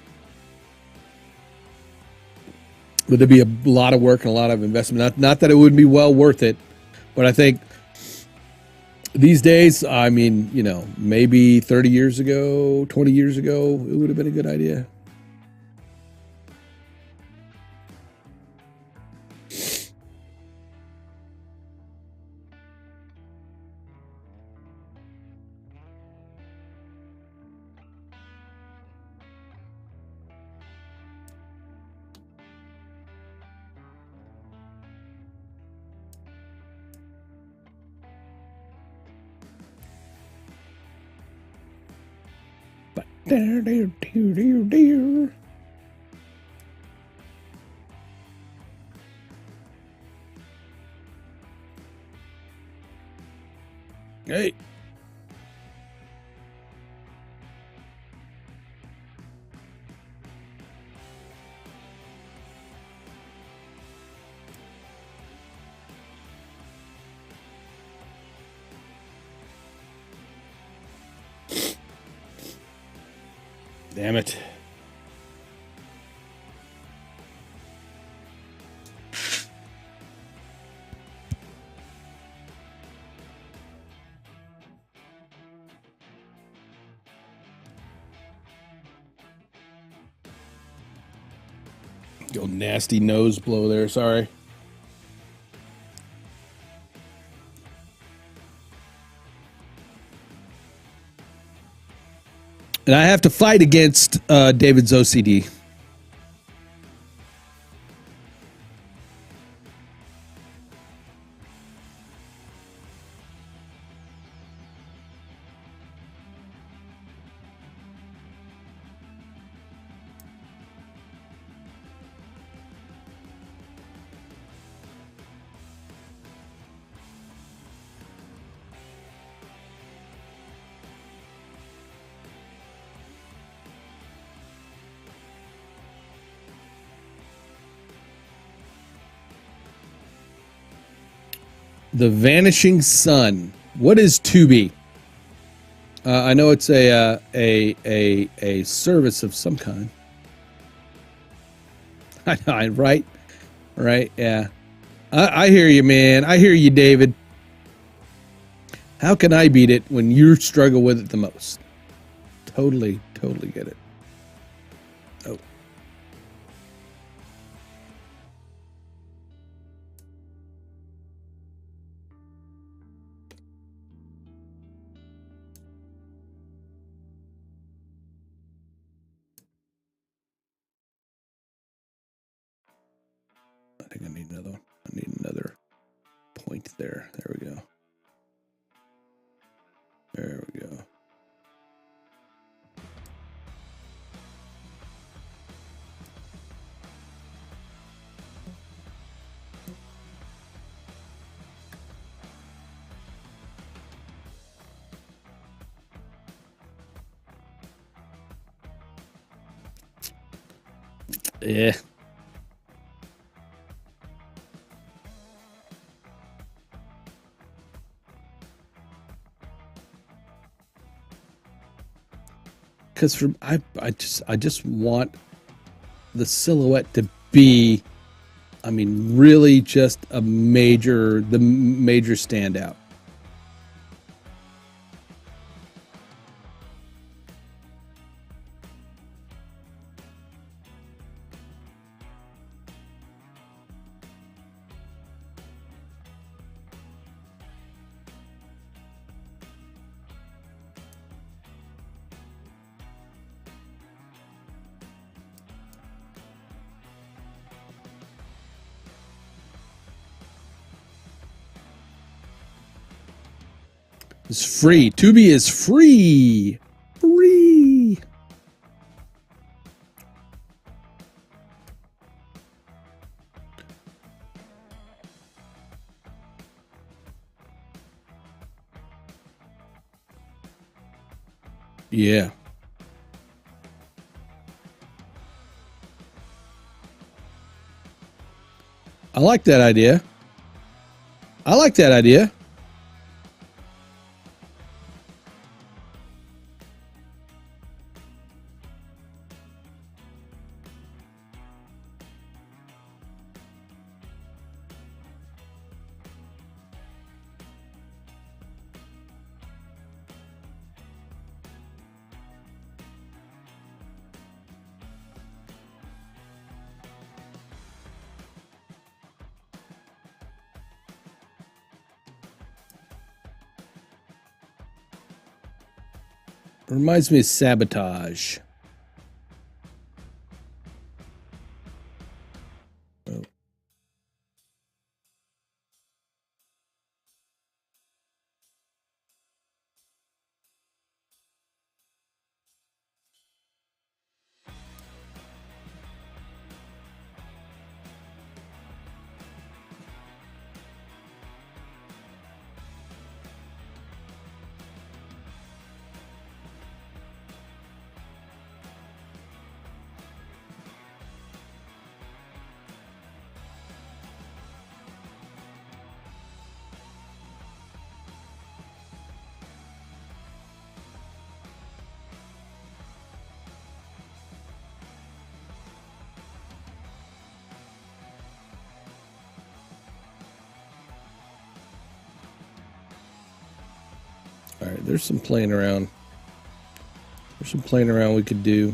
[SPEAKER 1] But there'd be a lot of work and a lot of investment. Not that it wouldn't be well worth it, but I think these days, I mean, maybe 30 years ago, 20 years ago, it would have been a good idea. Hey. Damn it. Go nasty nose blow there, sorry. And I have to fight against David's OCD. The Vanishing Sun. What is Tubi? I know it's a service of some kind. I know, right? Right? Yeah. I hear you, man. I hear you, David. How can I beat it when you struggle with it the most? Totally get it. Oh. I think I need another one. I need another point there. There we go. There we go. Yeah. Because from I just want the silhouette to be, I mean, really just the major standout. It's free. Tubi is free. Free. Yeah. I like that idea. I like that idea. Reminds me of Sabotage. Oh. All right, there's some playing around. There's some playing around we could do.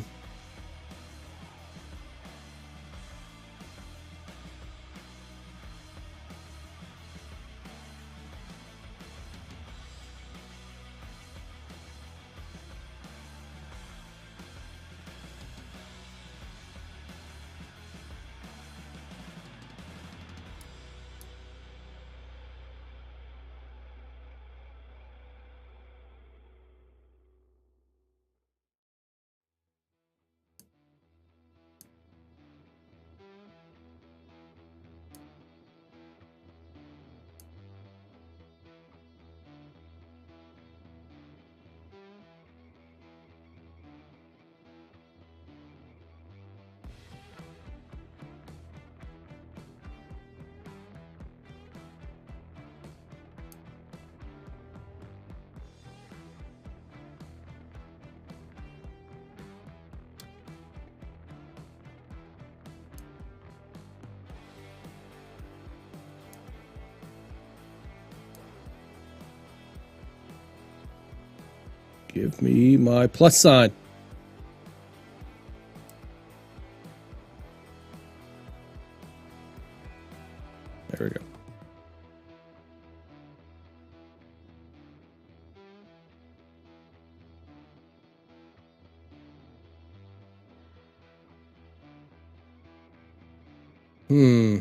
[SPEAKER 1] Give me my plus sign. There we go. Hmm.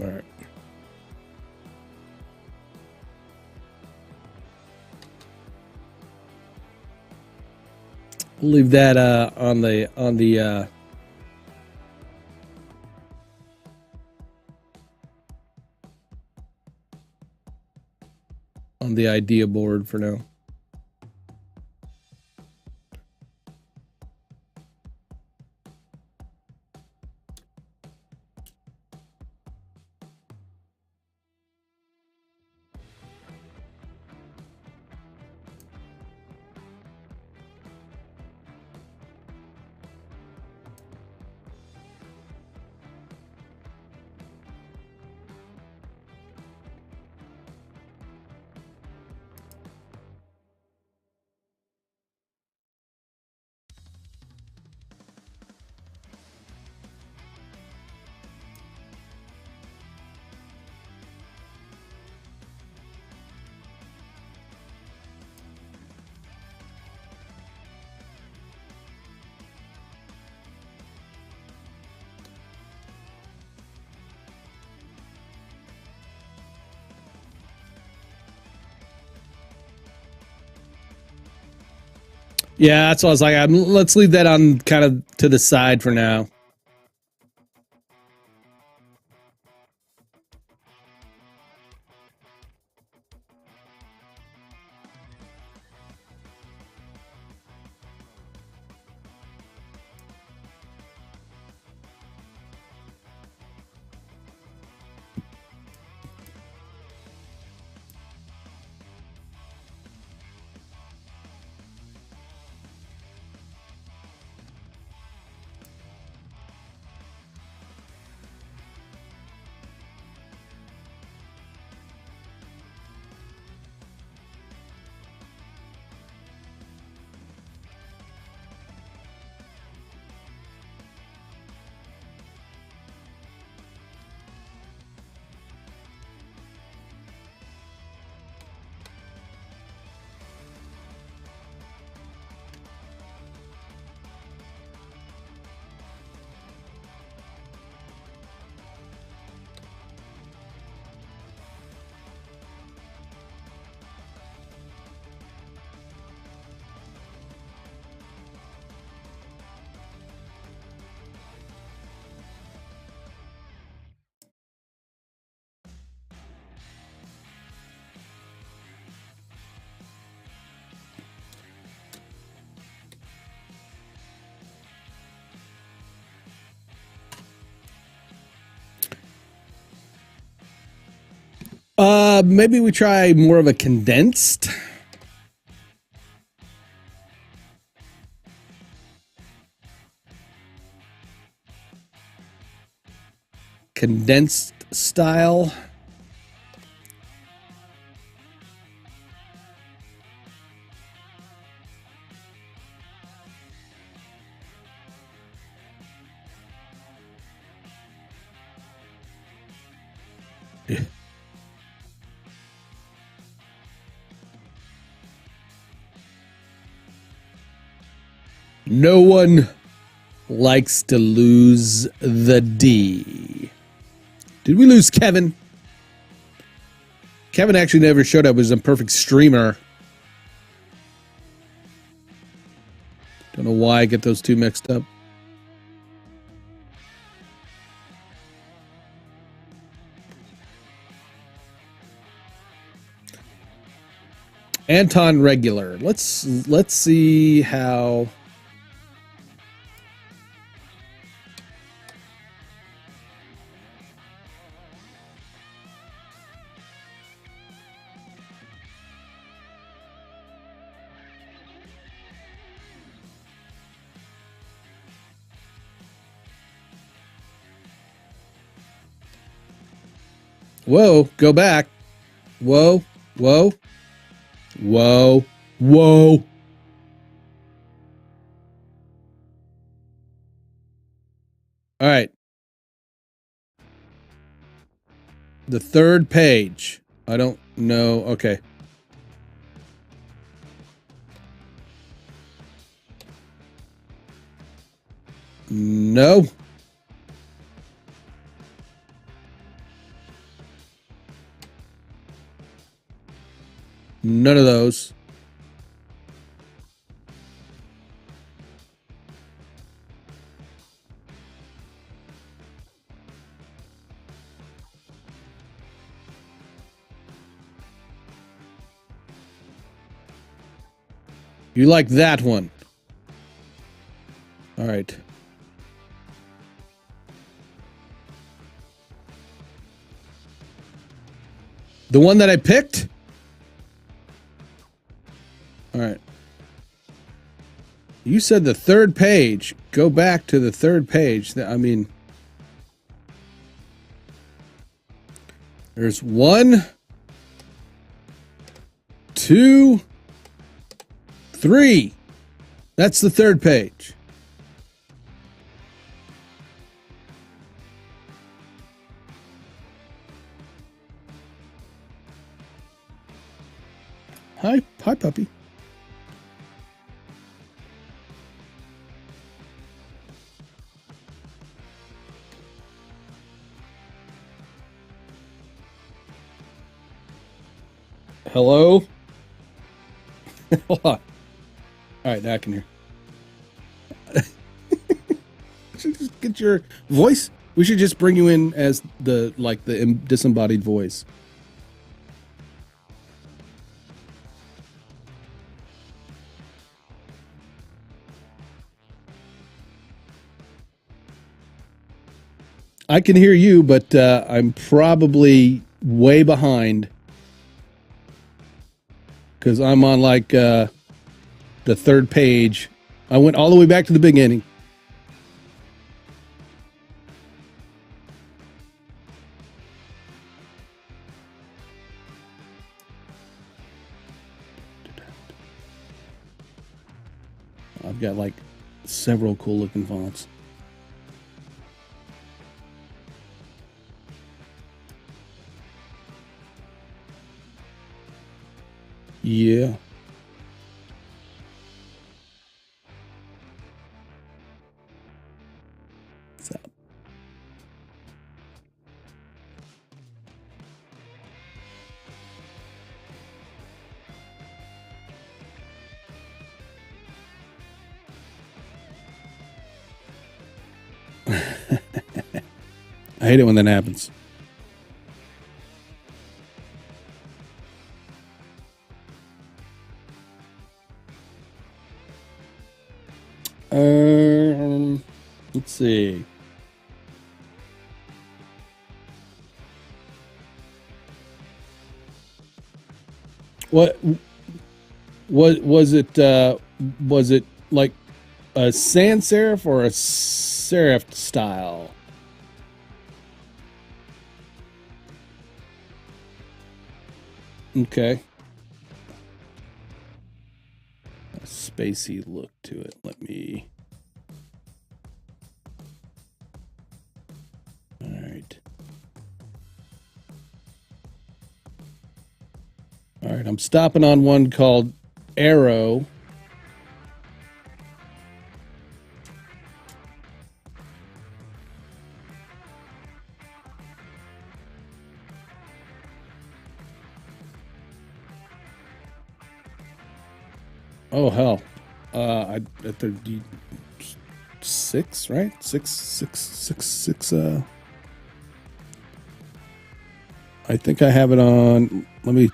[SPEAKER 1] All right. We'll leave that on the idea board for now. Yeah, that's what I was like. Let's leave that on kind of to the side for now. Maybe we try more of a condensed. Condensed style. Yeah. No one likes to lose the D. Did we lose Kevin? Kevin actually never showed up as a perfect streamer. Don't know why I get those two mixed up. Anton regular. Let's see how. Whoa, go back. Whoa, whoa, whoa, whoa. All right. The third page. I don't know. Okay. No. none of those. You like that one. All right. The one that I picked? All right. You said the third page. Go back to the third page. I mean, there's 1, 2, 3. That's the third page. Hi, puppy. Hello? Hold on. All right, now I can hear. Should just get your voice. We should just bring you in as the disembodied voice. I can hear you, but I'm probably way behind because I'm on like the third page. I went all the way back to the beginning. I've got like several cool looking fonts. Yeah. What's up? I hate it when that happens. Let's see. What was it? Was it like a sans serif or a serif style? Okay. A spacey look to it. Let me. All right. All right. I'm stopping on one called Arrow. Oh hell! At the six, right? Six. I think I have it on. Let me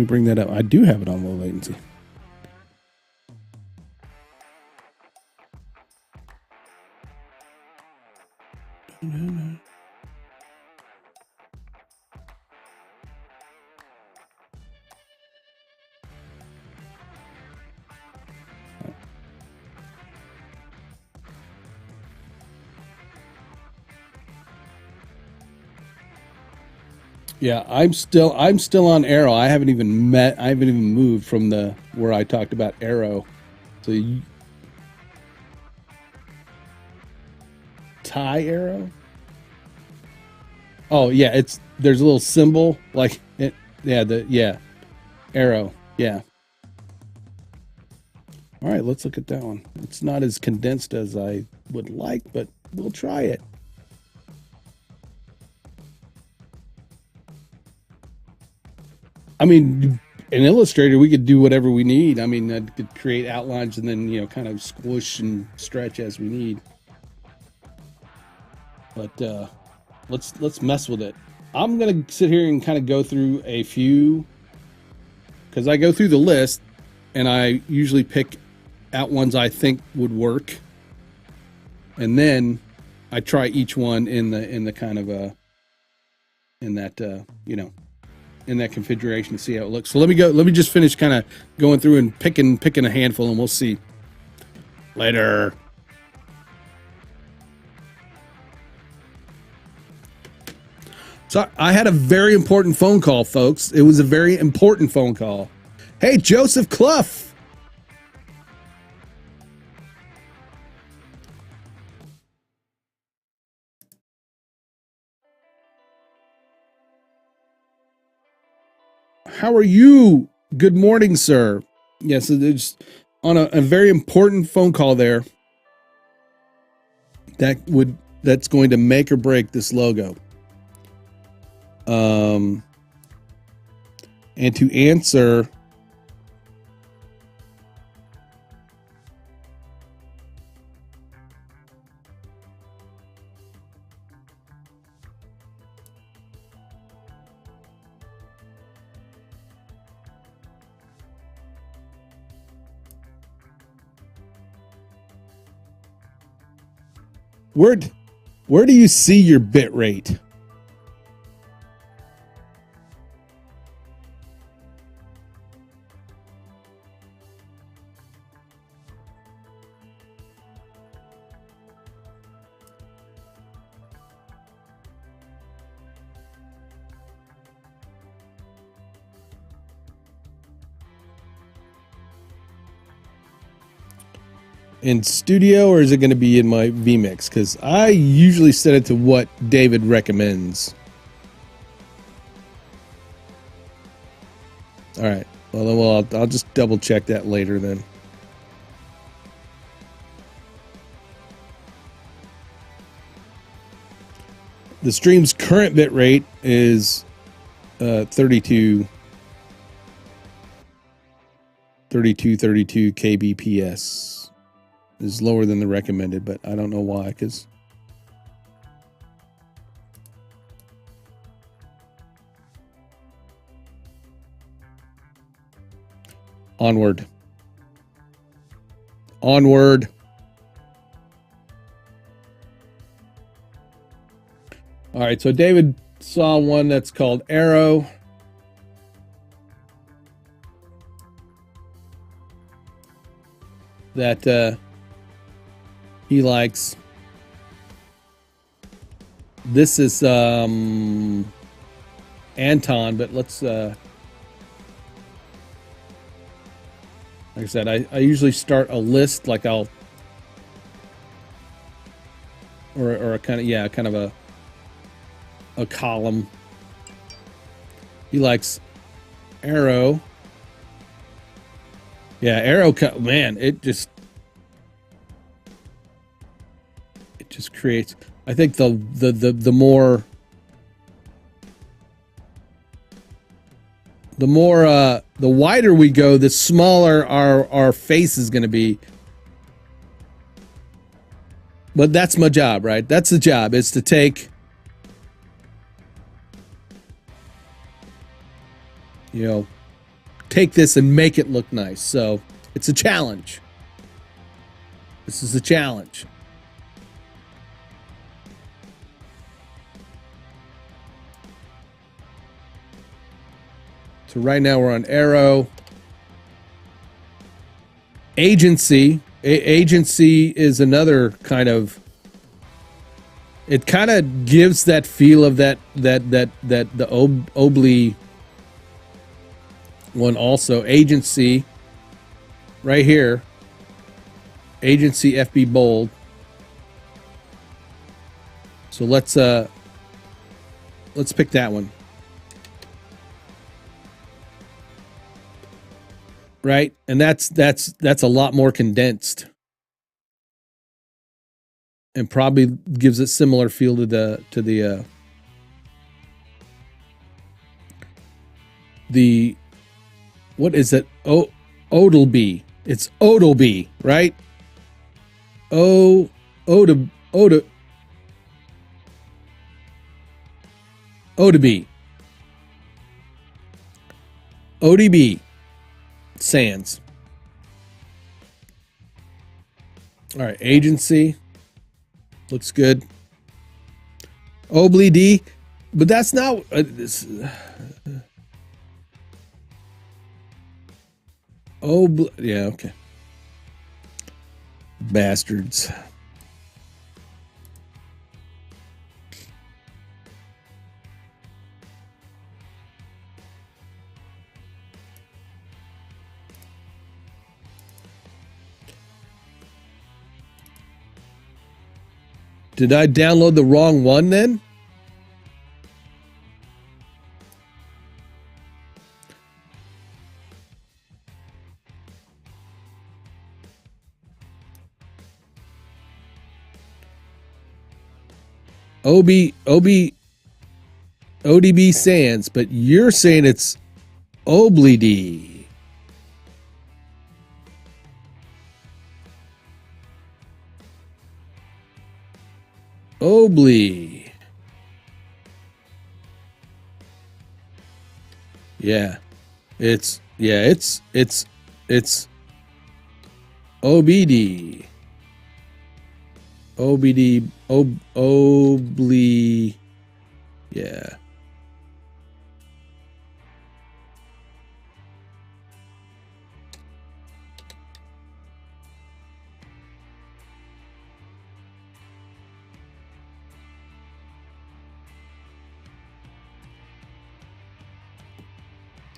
[SPEAKER 1] bring that up. I do have it on low latency. Yeah, I'm still on Arrow. I haven't even moved from the where I talked about Arrow. So tie Arrow? Oh yeah, there's a little symbol like it. Yeah, Arrow. Yeah. All right, let's look at that one. It's not as condensed as I would like, but we'll try it. I mean, in Illustrator, we could do whatever we need. I mean, I could create outlines and then, you know, kind of squish and stretch as we need. But let's mess with it. I'm gonna sit here and kind of go through a few, because I go through the list and I usually pick out ones I think would work, and then I try each one in the kind of in that you know, in that configuration to see how it looks. So let me just finish kind of going through and picking a handful, and we'll see later. So I had a very important phone call, folks. It was a very important phone call. Hey, Joseph Clough. How are you? Good morning, sir. Yes, it's on a very important phone call there. That's going to make or break this logo. And to answer, where do you see your bit rate? In studio, or is it going to be in my vMix? Because I usually set it to what David recommends. All right. Well, I'll just double check that later then. The stream's current bit rate is 32 kbps. Is lower than the recommended, but I don't know why, because onward. All right, so David saw one that's called Arrow. That he likes. This is Anton, but let's like I said, I usually start a list, like I'll or a kind of a column. He likes Arrow. Yeah, Arrow, man, it just creates. I think the more the wider we go, the smaller our face is going to be. But that's my job, right? That's the job, is to take, you know, take this and make it look nice. So it's a challenge. This is a challenge. So right now we're on Arrow. Agency. Agency is another kind of, it kind of gives that feel of that the Obly one also. Agency right here. Agency FB bold. So let's pick that one. Right? And that's a lot more condensed. And probably gives a similar feel to the What is it? Oh, Odelby. It's Odelby, right? Odeby. ODB Sands. All right, agency looks good. Obly D, but that's not. Yeah, okay. Bastards. Did I download the wrong one then? ODB Sands, but you're saying it's Obledy. Obly. Yeah. It's OBD. Obly. Yeah.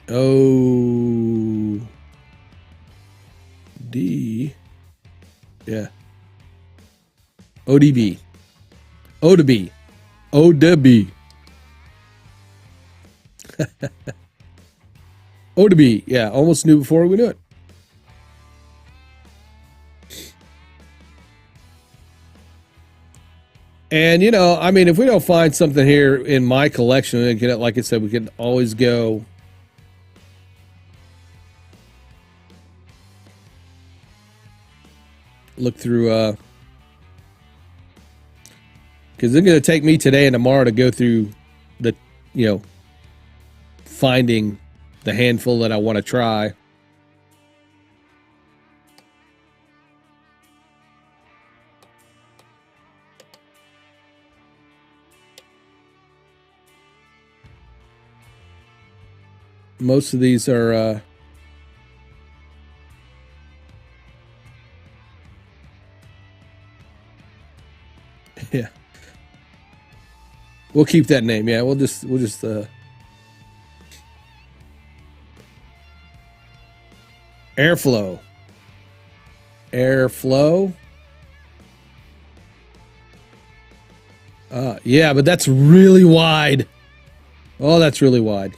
[SPEAKER 1] O D, yeah. ODB, ODB, ODB, ODB. Yeah, almost knew before we knew it. And you know, I mean, if we don't find something here in my collection, like I said, we can always go. Look through, because it's going to take me today and tomorrow to go through the, you know, finding the handful that I want to try. Most of these are, yeah. We'll keep that name. Yeah, we'll just airflow. Yeah, but that's really wide. Oh, that's really wide.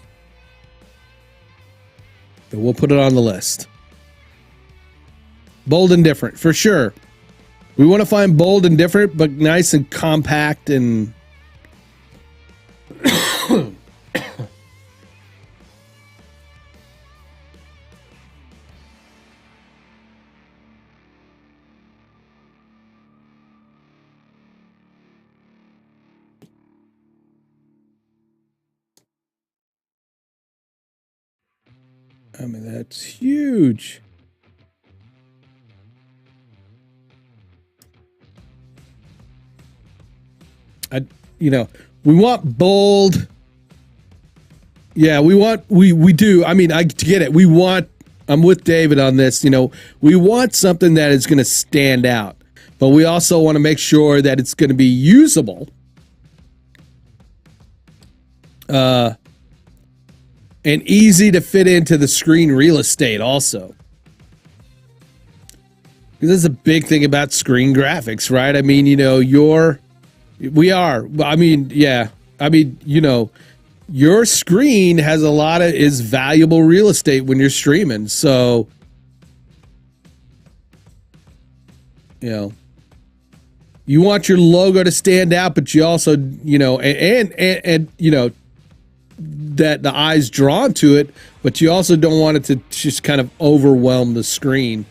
[SPEAKER 1] But we'll put it on the list. Bold and different, for sure. We want to find bold and different, but nice and compact and... I mean, that's huge. You know, we want bold. Yeah, we do. I mean, I get it. I'm with David on this. You know, we want something that is going to stand out, but we also want to make sure that it's going to be usable. And easy to fit into the screen real estate also. Because that's a big thing about screen graphics, right? I mean, you know, you know, your screen is valuable real estate when you're streaming. So, you know, you want your logo to stand out, but you also, you know, and you know, that the eye's drawn to it, but you also don't want it to just kind of overwhelm the screen.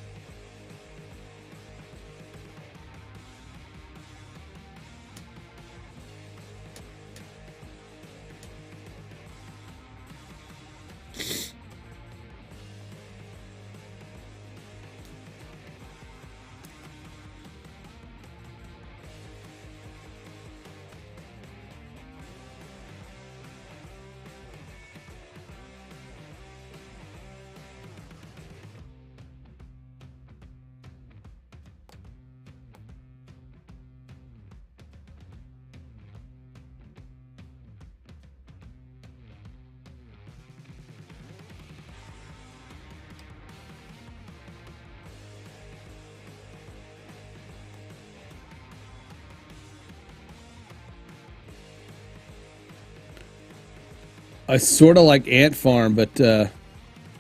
[SPEAKER 1] I sort of like Ant Farm, but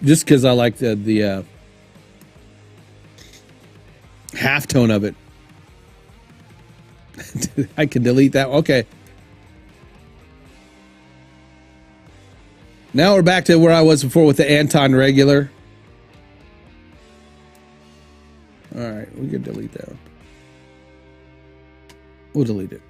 [SPEAKER 1] just because I like the halftone of it. I can delete that. Okay. Now we're back to where I was before with the Anton regular. All right, we can delete that one. We'll delete it.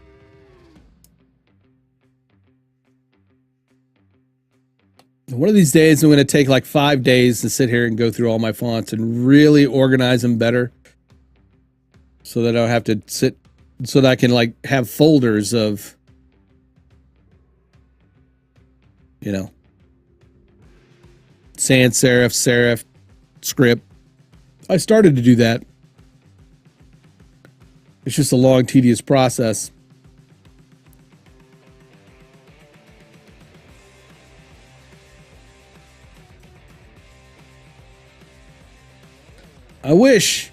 [SPEAKER 1] One of these days, I'm going to take like 5 days to sit here and go through all my fonts and really organize them better, so that I don't have to sit, so that I can like have folders of, you know, sans serif, serif, script. I started to do that. It's just a long, tedious process. I wish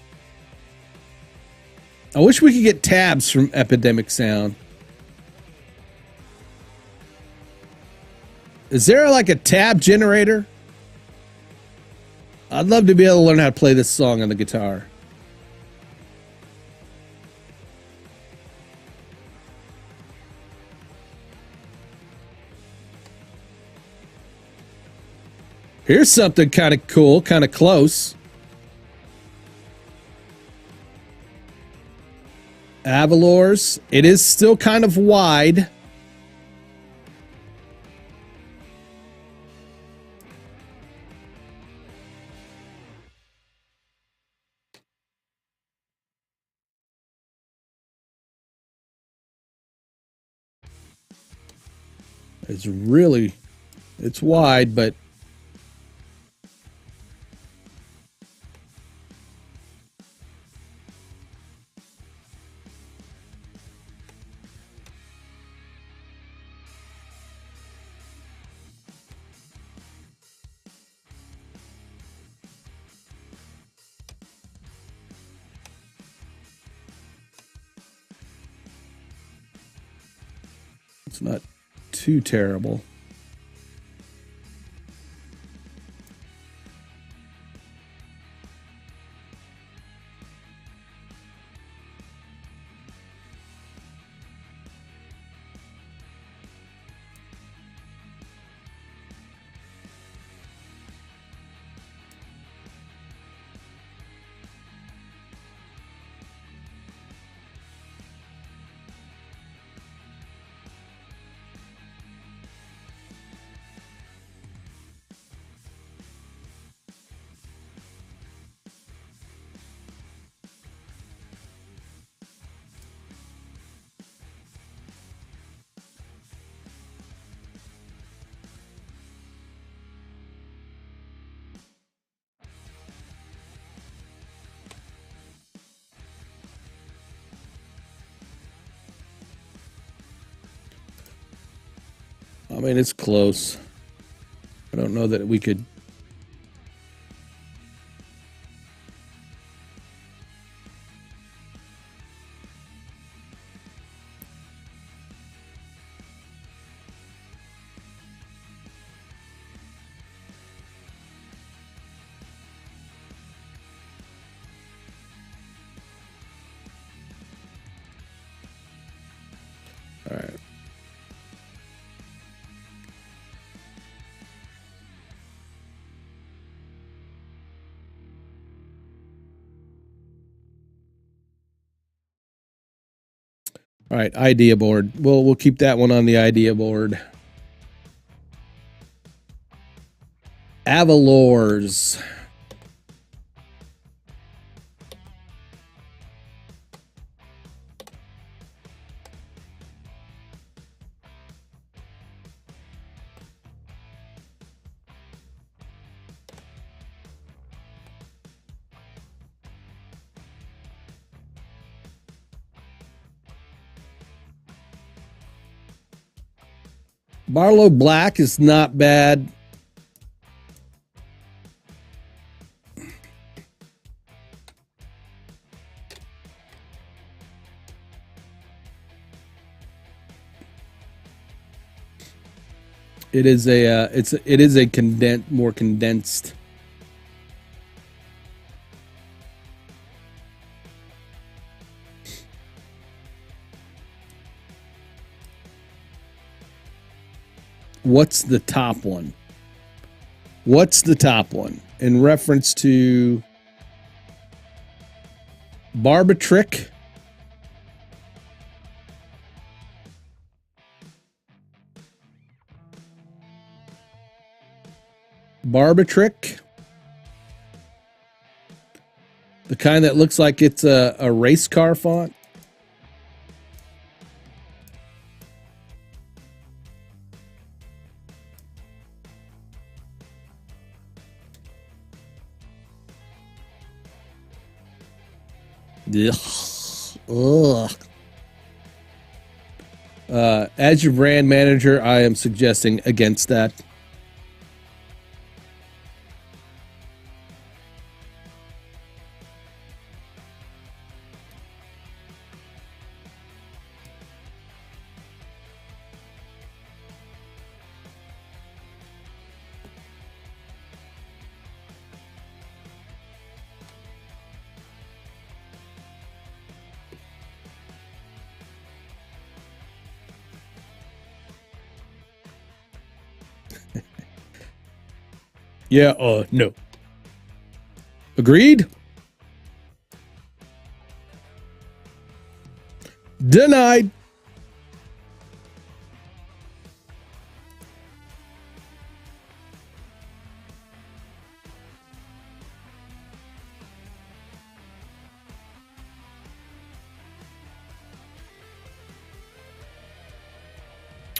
[SPEAKER 1] we could get tabs from Epidemic Sound. Is there like a tab generator? I'd love to be able to learn how to play this song on the guitar. Here's something kind of cool, kind of close. Avalors. It is still kind of wide. It's wide, but it's not too terrible. I mean, it's close. I don't know that we could. All right. All right, idea board. We'll keep that one on the idea board. Avalors. Barlow Black is not bad. It is a more condensed. What's the top one? What's the top one? In reference to Barbatrick. Barbatrick. The kind that looks like it's a race car font. Ugh. As your brand manager, I am suggesting against that. Yeah, no. Agreed? Denied.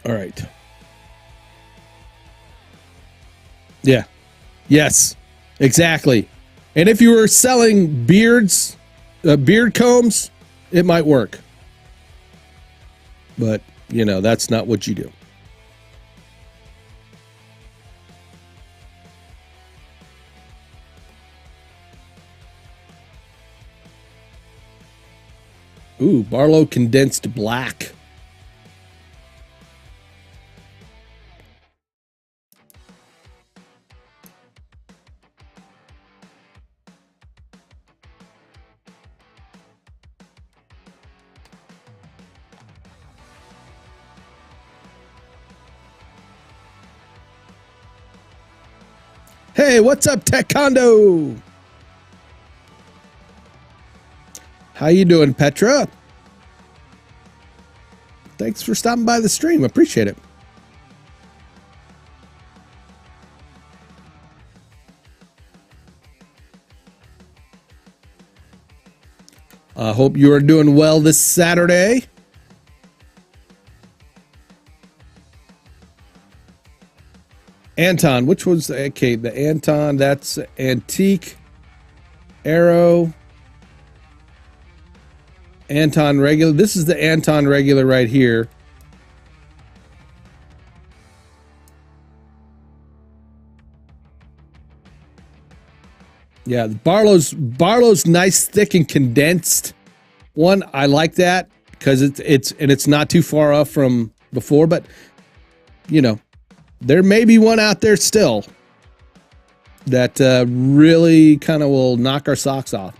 [SPEAKER 1] All right. Yeah. Yes, exactly. And if you were selling beards, beard combs, it might work. But, you know, that's not what you do. Ooh, Barlow Condensed Black. Hey, what's up, Taekwondo? How you doing, Petra? Thanks for stopping by the stream. Appreciate it. I hope you are doing well this Saturday. Anton, which was okay? The Anton, that's Antique, Arrow, Anton Regular. This is the Anton Regular right here. Yeah, Barlow's nice, thick, and condensed one. I like that because it's not too far off from before, but you know. There may be one out there still that really kind of will knock our socks off.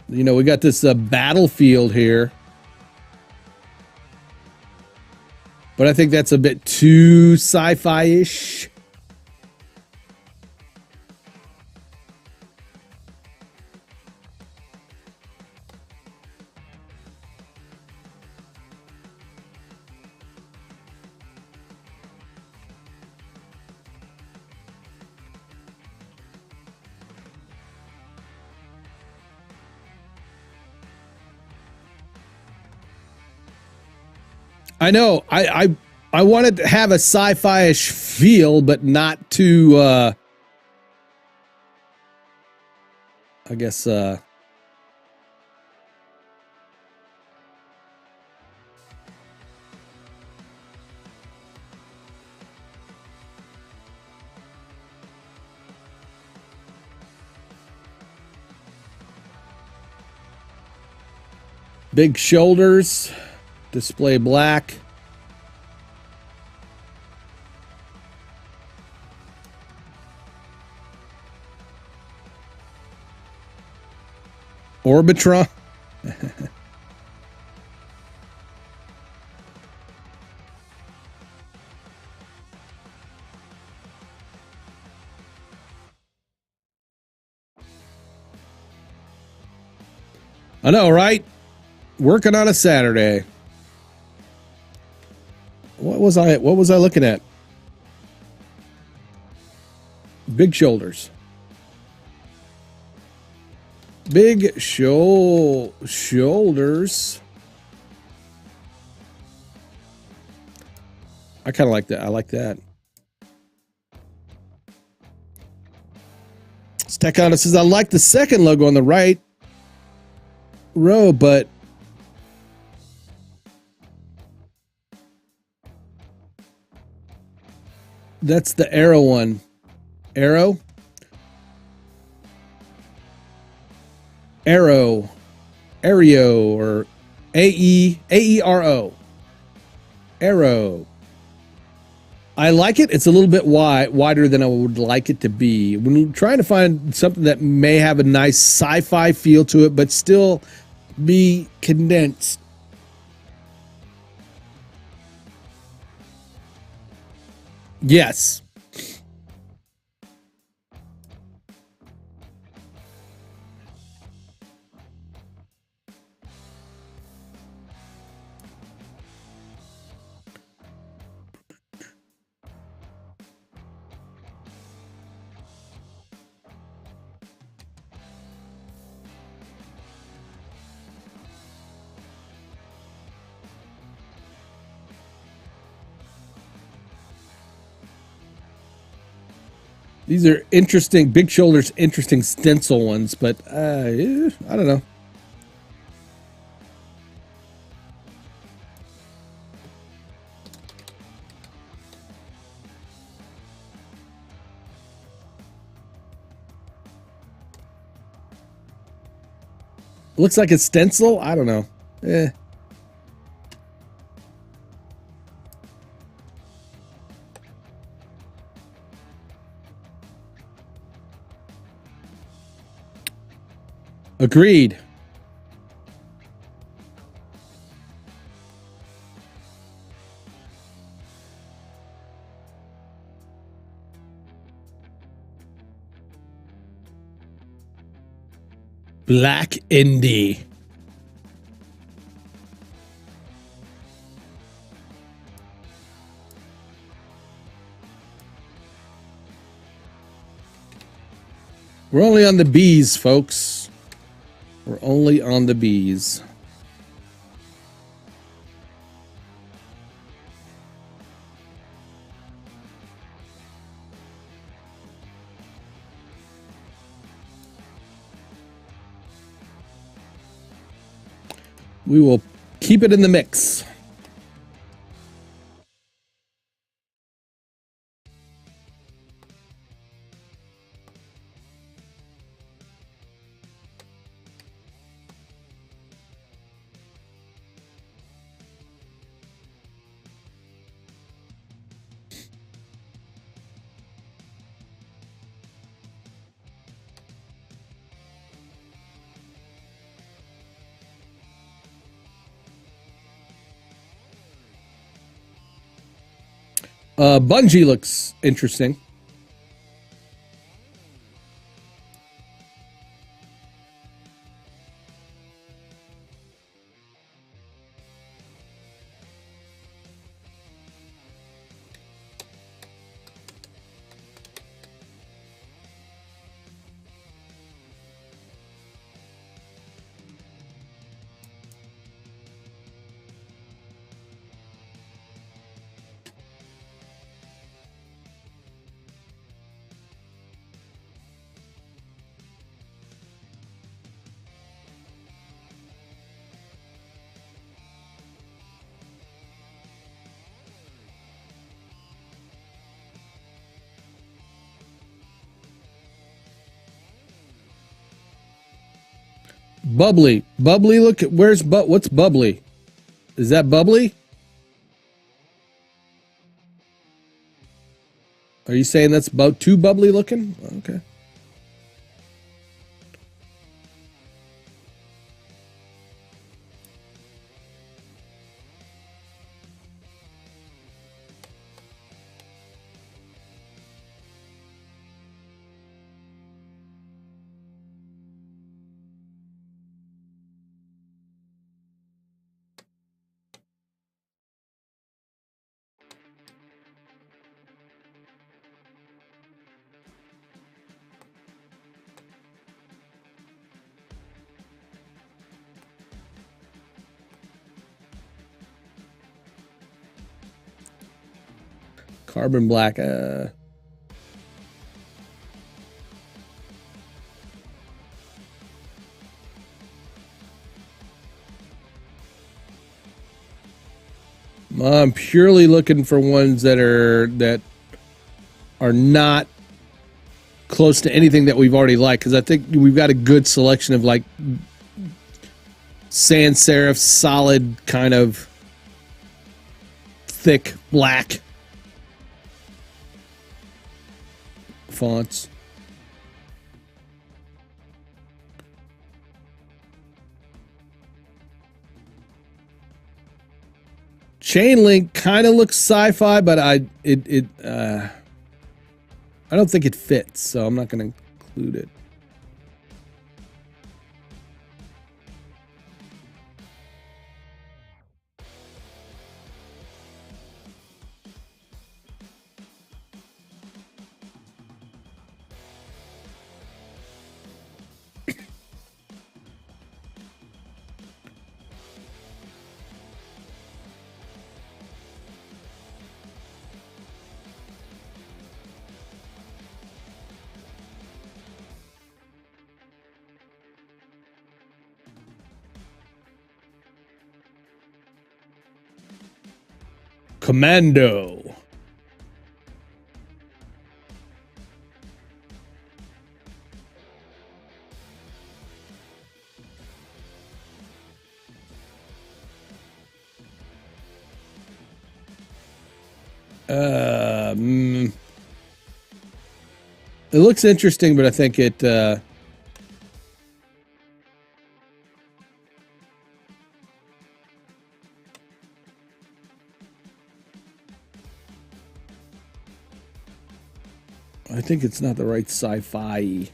[SPEAKER 1] You know, we got this Battlefield here. but I think that's a bit too sci-fi-ish. I know. I wanted to have a sci-fi-ish feel, but not too. I guess. Big shoulders. Display black. Orbitron. I know, right? Working on a Saturday. What was I looking at? Big shoulders. Big shoulders. I kind of like that. I like that. Tech says, I like the second logo on the right row, but that's the arrow one. Arrow? Arrow. Aereo or A-E-R-O. Arrow. I like it. It's a little bit wider than I would like it to be. When you're trying to find something that may have a nice sci-fi feel to it, but still be condensed. Yes. These are interesting, big shoulders, interesting stencil ones, but I don't know. Looks like a stencil. I don't know. Agreed. Black Indie. We're only on the B's, folks. We're only on the B's. We will keep it in the mix. Bungee looks interesting. Bubbly. Bubbly, look at what's bubbly? Is that bubbly? Are you saying that's about too bubbly looking? Okay. Carbon black. I'm purely looking for ones that are not close to anything that we've already liked, because I think we've got a good selection of like sans serif, solid kind of thick black fonts. Chain link kind of looks sci-fi, but I don't think it fits, so I'm not going to include it. Commando. It looks interesting, but I think it I think it's not the right sci-fi.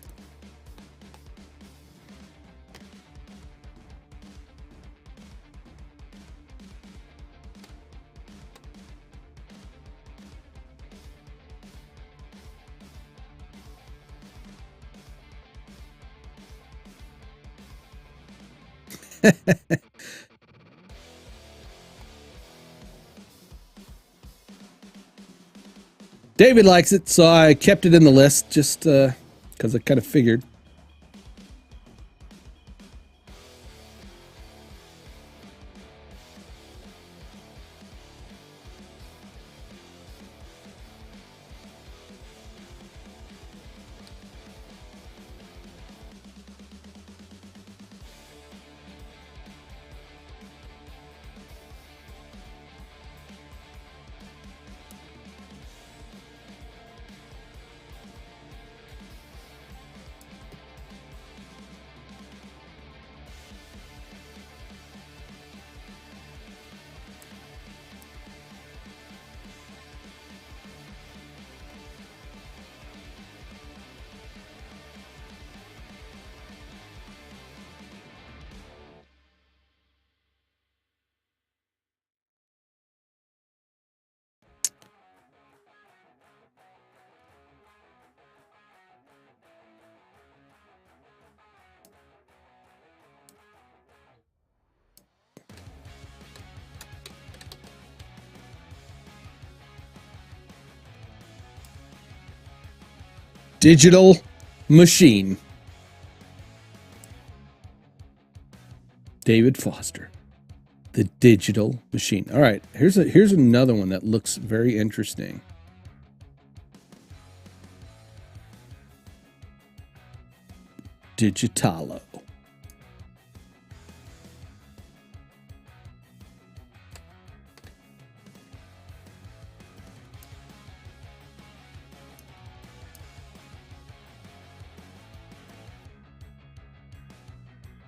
[SPEAKER 1] David likes it, so I kept it in the list just because I kind of figured. digital machine. David Foster, the digital machine. All right, here's another one that looks very interesting. Digitalo.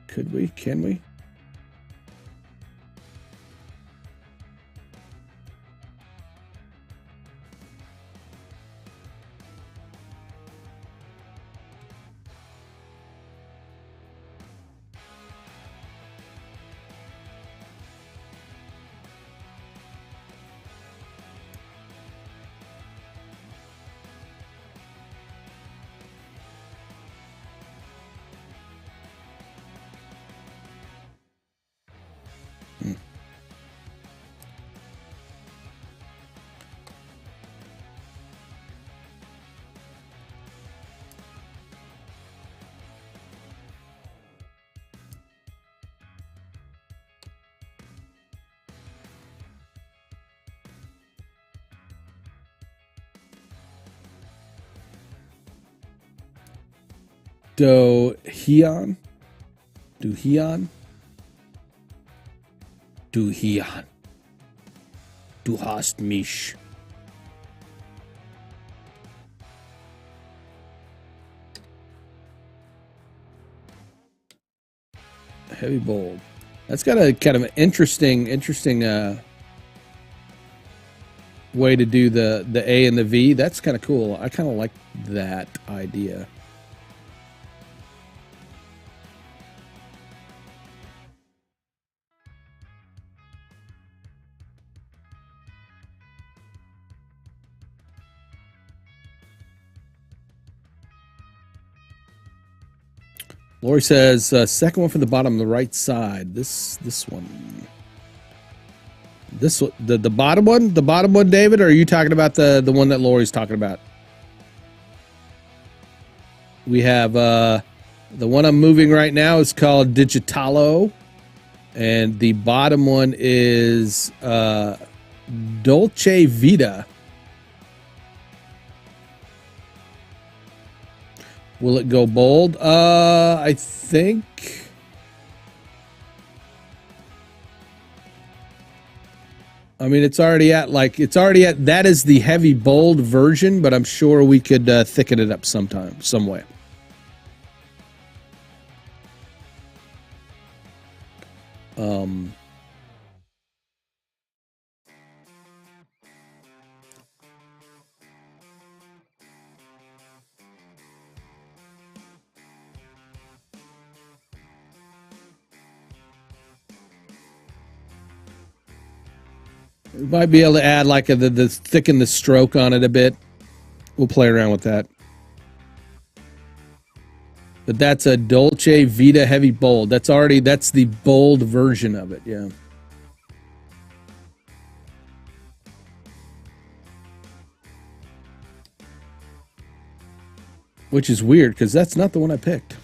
[SPEAKER 1] Could we? Can we? Doheon? Duheon? Duheon. Du hast mich. Heavy bold. That's got a kind of an interesting way to do the A and the V. That's kind of cool. I kind of like that idea. Lori says, second one from the bottom, the right side. This one. This the bottom one? The bottom one, David? Or are you talking about the one that Lori's talking about? We have the one I'm moving right now is called Digitalo. And the bottom one is Dolce Vita. Will it go bold? I think. I mean, it's already at that is the heavy bold version, but I'm sure we could thicken it up some way. We might be able to add like the thicken the stroke on it a bit. We'll play around with that. But that's a Dolce Vita heavy bold. That's the bold version of it, yeah. Which is weird because that's not the one I picked.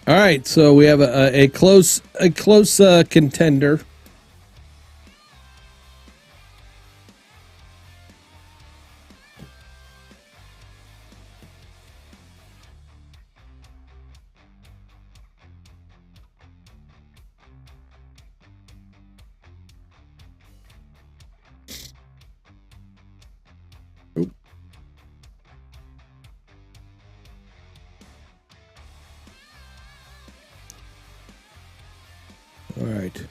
[SPEAKER 1] All right, so we have a close contender. Oop. All right.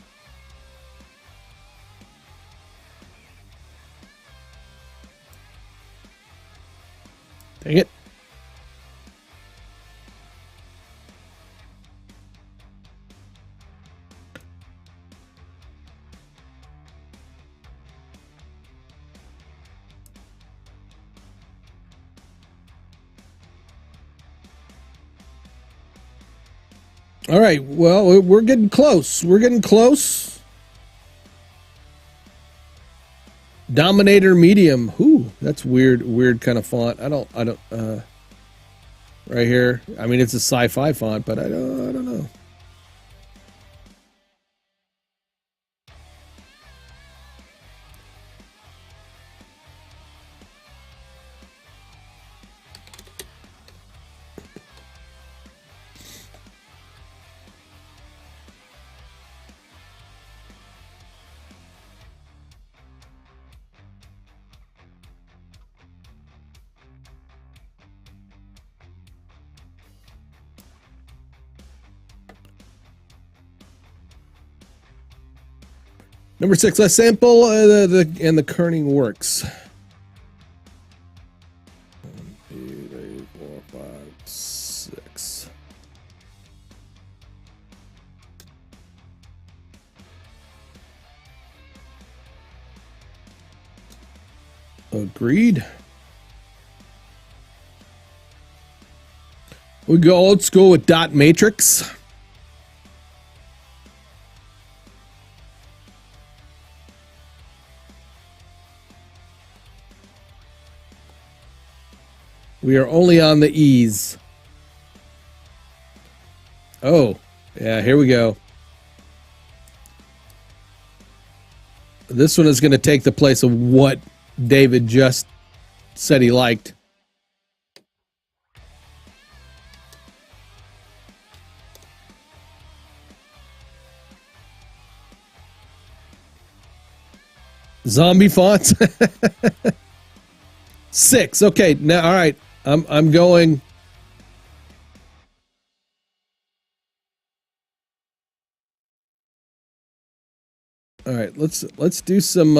[SPEAKER 1] Dang it. All right, well, we're getting close. We're getting close. Dominator medium. Ooh, that's weird kind of font. I don't right here. I mean, it's a sci-fi font, but I don't know. Number 6, let's sample the kerning works. 1, 2, 3, 4, 5, 6. Agreed. We go old school with dot matrix. We are only on the E's. Oh, yeah, here we go. This one is going to take the place of what David just said he liked. Zombie fonts. 6. Okay, now all right. I'm going. All right, let's do some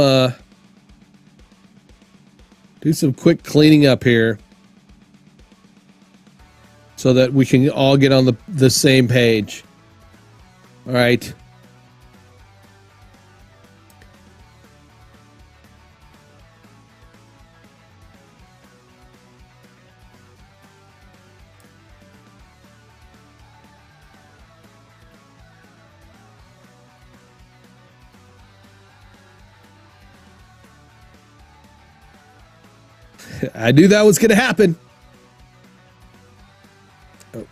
[SPEAKER 1] quick cleaning up here so that we can all get on the same page. All right. I knew that was going to happen. Oh.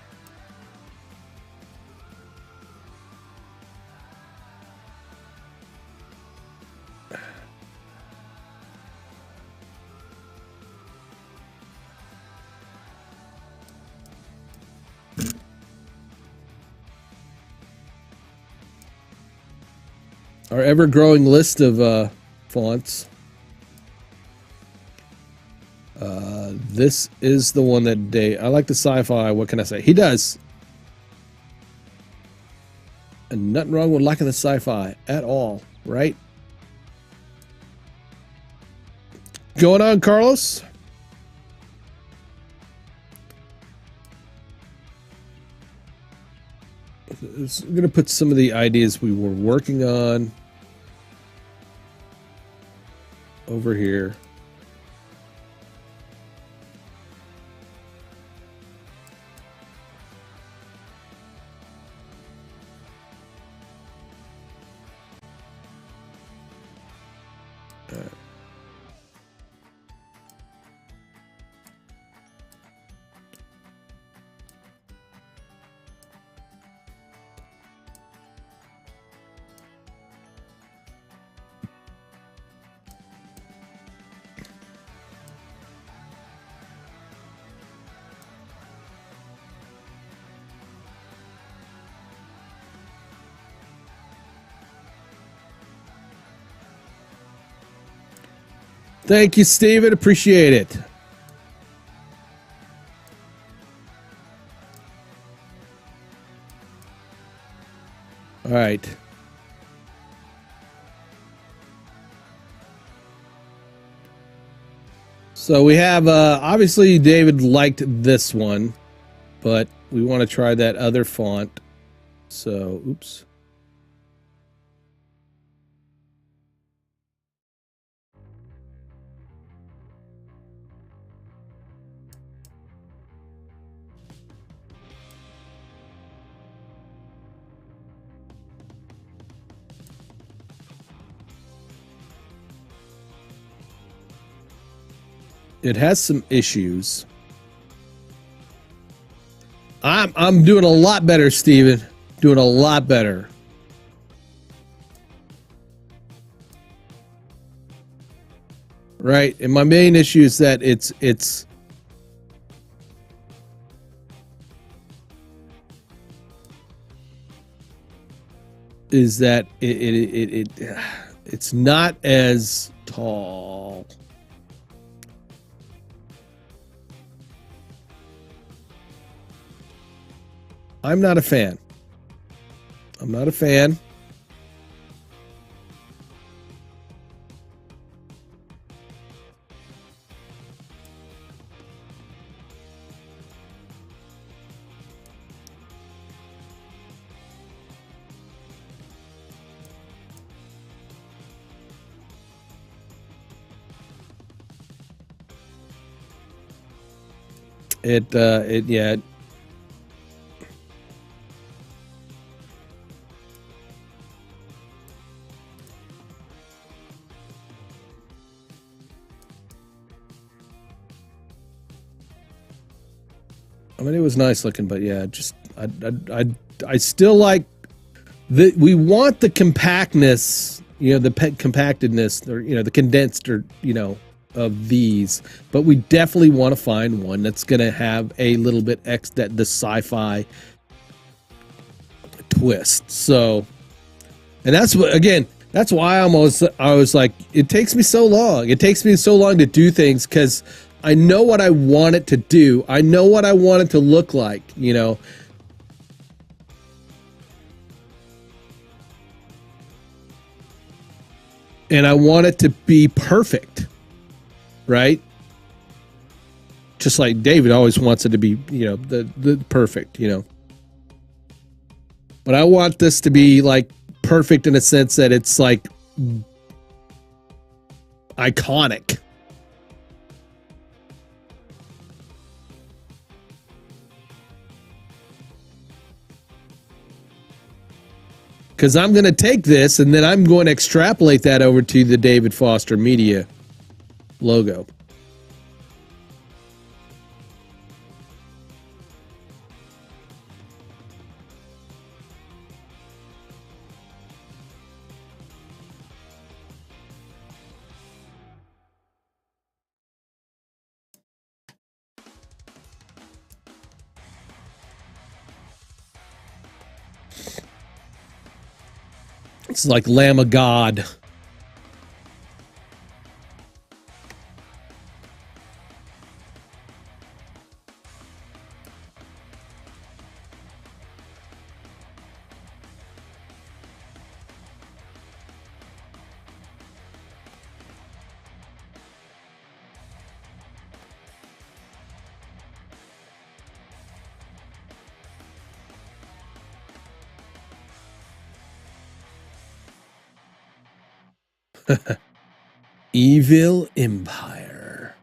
[SPEAKER 1] Our ever-growing list of fonts. This is the one that Dave. I like the sci-fi. What can I say? He does. And nothing wrong with liking the sci-fi at all, right? Going on, Carlos? I'm going to put some of the ideas we were working on over here. Thank you, Steven. Appreciate it. All right. So we have, obviously David liked this one, but we want to try that other font. So, oops. It has some issues. I'm doing a lot better, Steven. Doing a lot better. Right? And my main issue is that it's is that it's not as tall. I'm not a fan. I'm not a fan. Yeah. I mean, it was nice looking, but yeah, just I still like we want the compactness, you know, the compactedness, or you know, the condensed, or you know, of these, but we definitely want to find one that's going to have a little bit the sci-fi twist. So, and that's what, again, that's why I was like, it takes me so long. It takes me so long to do things because I know what I want it to do. I know what I want it to look like, you know. And I want it to be perfect, right? Just like David always wants it to be, you know, the perfect, you know. But I want this to be like perfect in a sense that it's like iconic. Because I'm going to take this and then I'm going to extrapolate that over to the David Foster Media logo. It's like Lamb of God. Evil Empire.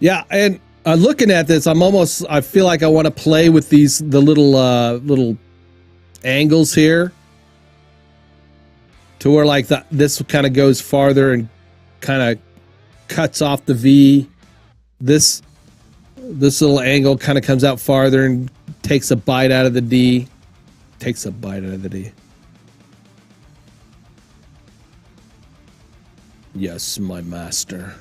[SPEAKER 1] Yeah, and looking at this, I feel like I want to play with the little angles here, to where like this kind of goes farther and kind of cuts off the V. This little angle kind of comes out farther and takes a bite out of the D. Takes a bite out of the D. Yes, my master.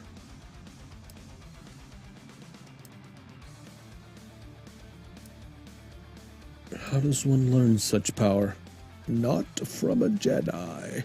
[SPEAKER 1] How does one learn such power? Not from a Jedi.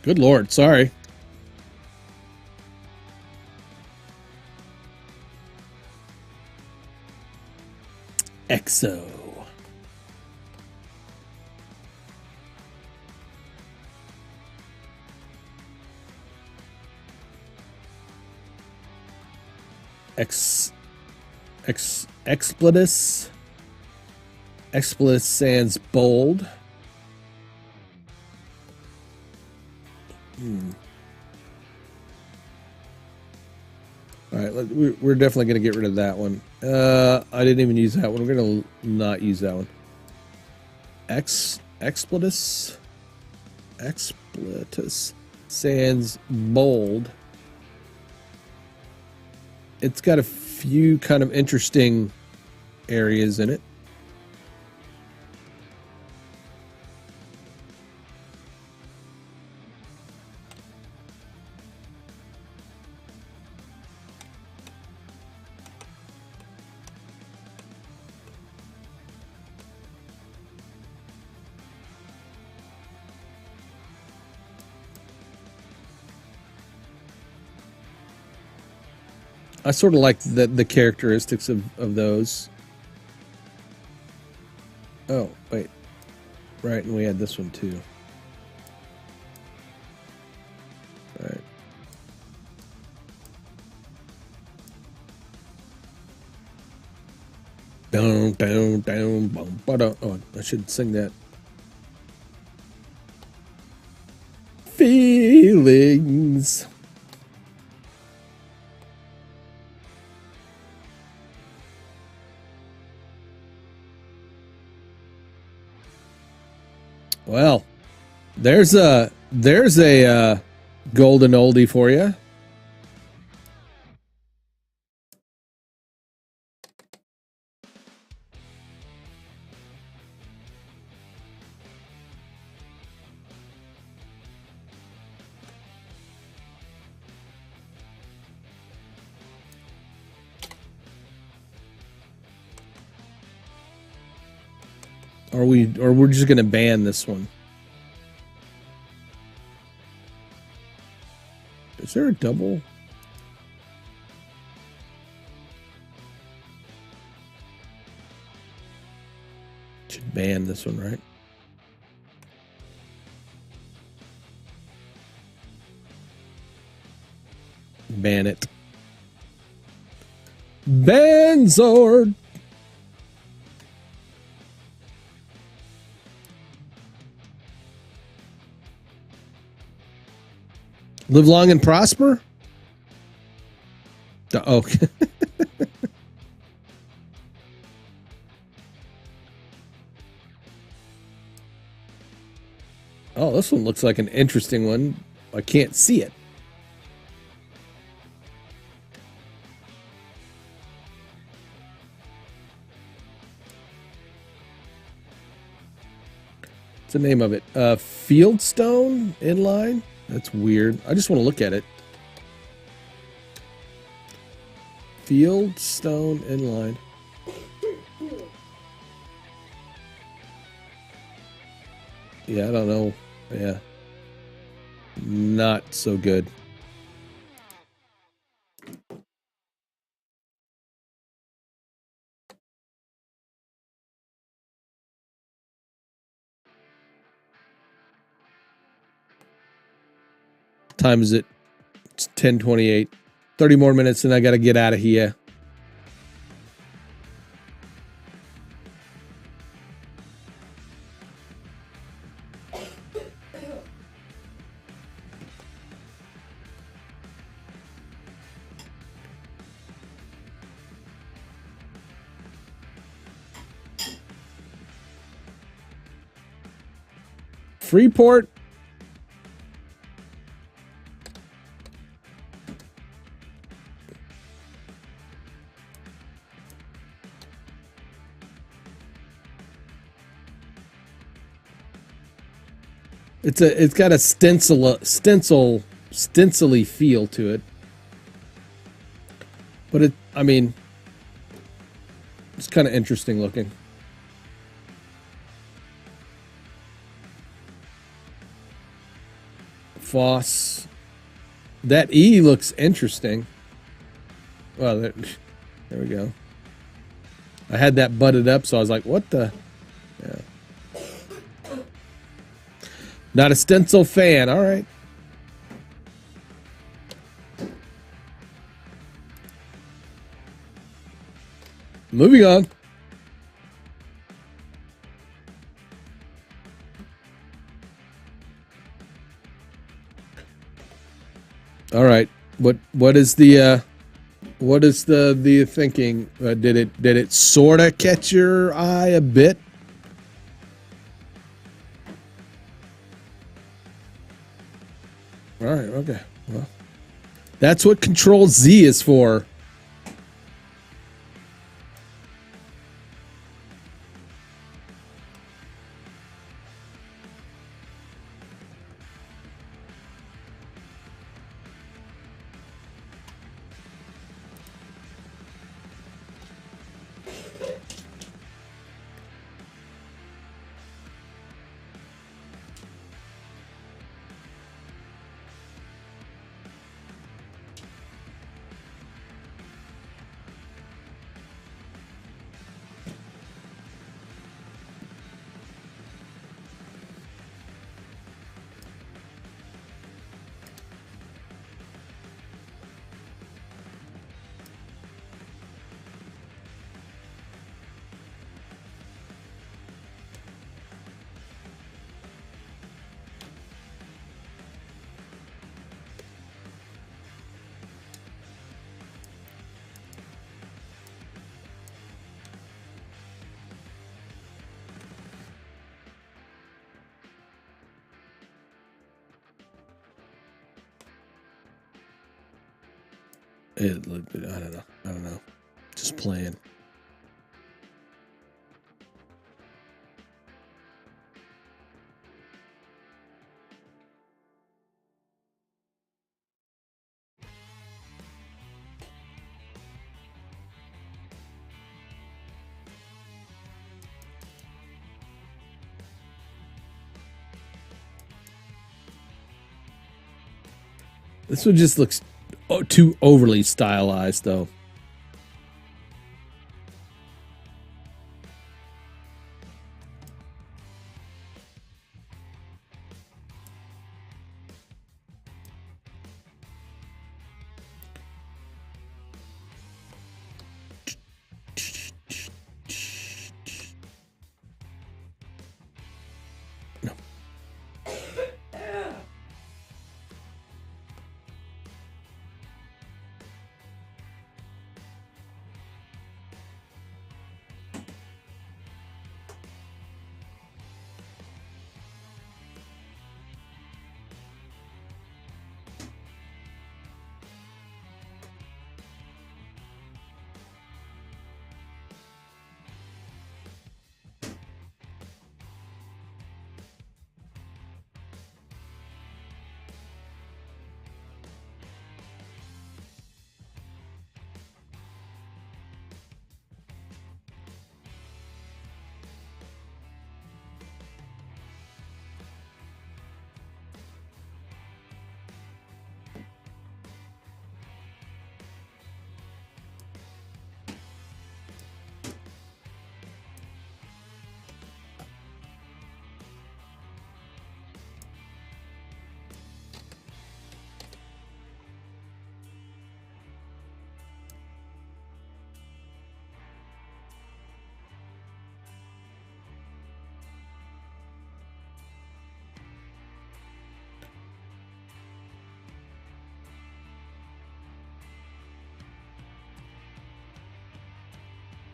[SPEAKER 1] Good Lord, sorry. EXO. Expletus. Expletus sans bold. All right, we're definitely going to get rid of that one. I didn't even use that one. We're going to not use that one. Expletus sans bold. It's got a few kind of interesting areas in it. I sort of like the characteristics of those. Oh, wait. Right, and we had this one too. All right. Down, down, down, boom, ba-da. Oh, I should sing that. Feelings. Well, there's a golden oldie for you. Or we're just gonna ban this one. Is there a double? Should ban this one, right? Ban it. Ban Zord. Live long and prosper? Oh. Oh, this one looks like an interesting one. I can't see it. What's the name of it? Fieldstone inline? That's weird. I just want to look at it. Fieldstone inline. Yeah, I don't know. Yeah. Not so good. Time is it? It's 10:28. 30 more minutes and I got to get out of here. Freeport. It's got a stencily feel to it. But I mean, it's kind of interesting looking. Foss. That E looks interesting. Well, there we go. I had that butted up, so I was like, what the? Yeah. Not a stencil fan. All right. Moving on. All right. What is the thinking? Did it sort of catch your eye a bit? All right. Okay. Well, that's what Control Z is for. I don't know. Just playing. This one just looks too overly stylized, though.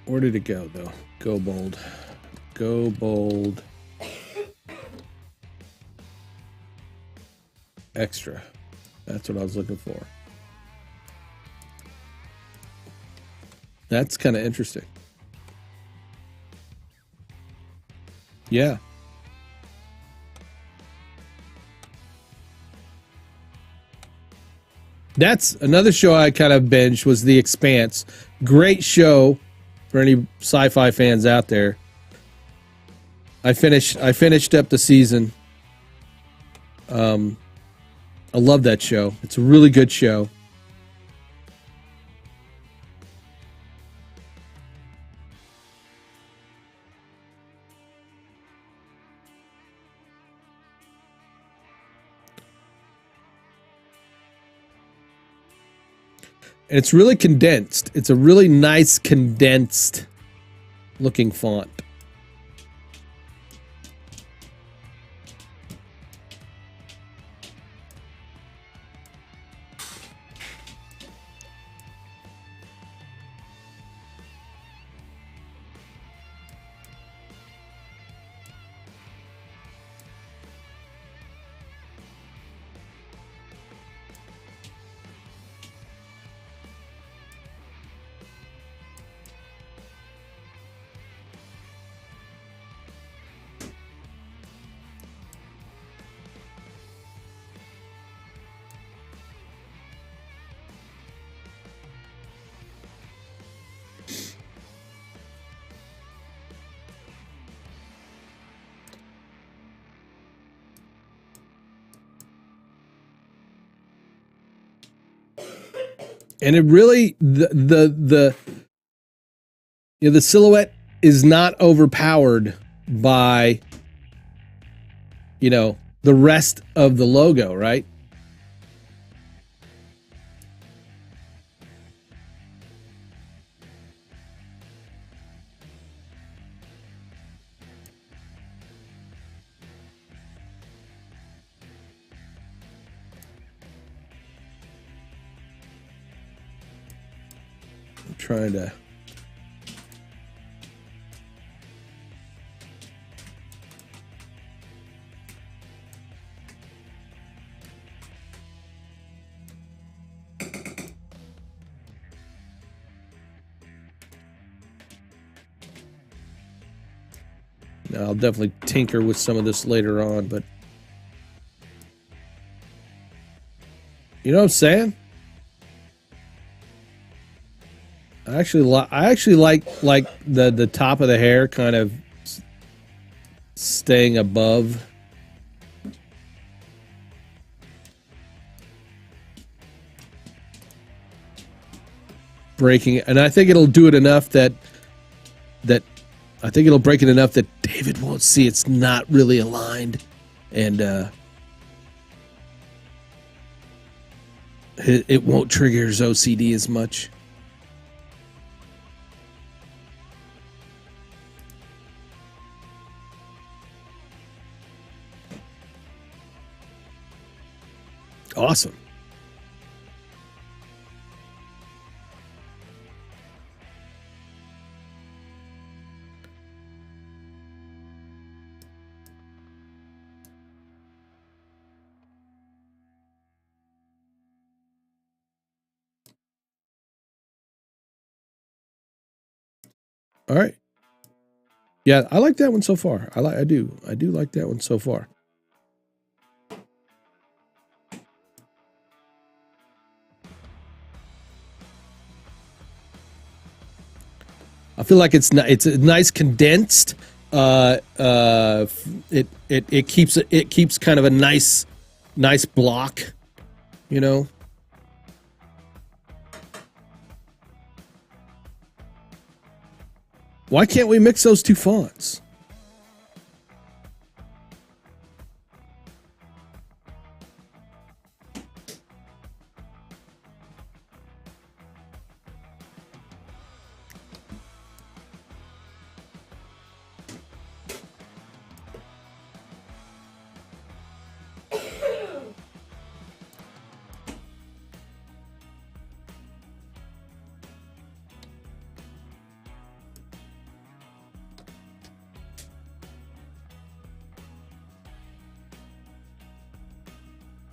[SPEAKER 1] Where did it go, though? Go bold. Go bold. Extra. That's what I was looking for. That's kind of interesting. Yeah. That's another show I kind of binged was The Expanse. Great show for any sci-fi fans out there. I finished up the season. I love that show. It's a really good show. And it's really condensed. It's a really nice condensed looking font. And it really the silhouette is not overpowered by the rest of the logo, right? Trying to now I'll definitely tinker with some of this later on, but you know what I'm saying? I actually like the top of the hair kind of staying above. Breaking it, and I think it'll do it enough that I think it'll break it enough that David won't see it's not really aligned, and it won't trigger his OCD as much. Awesome. All right. Yeah, I like that one so far. I do like that one so far. I feel like it's a nice condensed. It keeps kind of a nice block, you know. Why can't we mix those two fonts?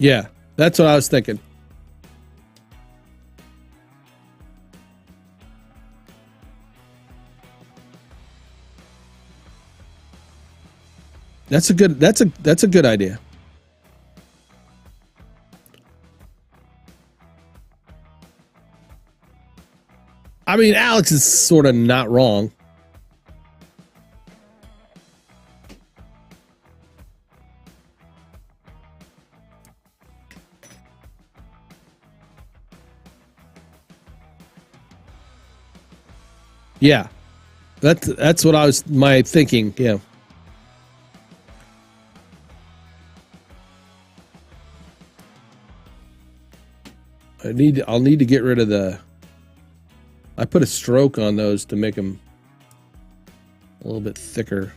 [SPEAKER 1] Yeah, that's what I was thinking. That's a good idea. I mean, Alex is sort of not wrong. Yeah, that's what I was my thinking. Yeah. I'll need to get rid of the. I put a stroke on those to make them a little bit thicker.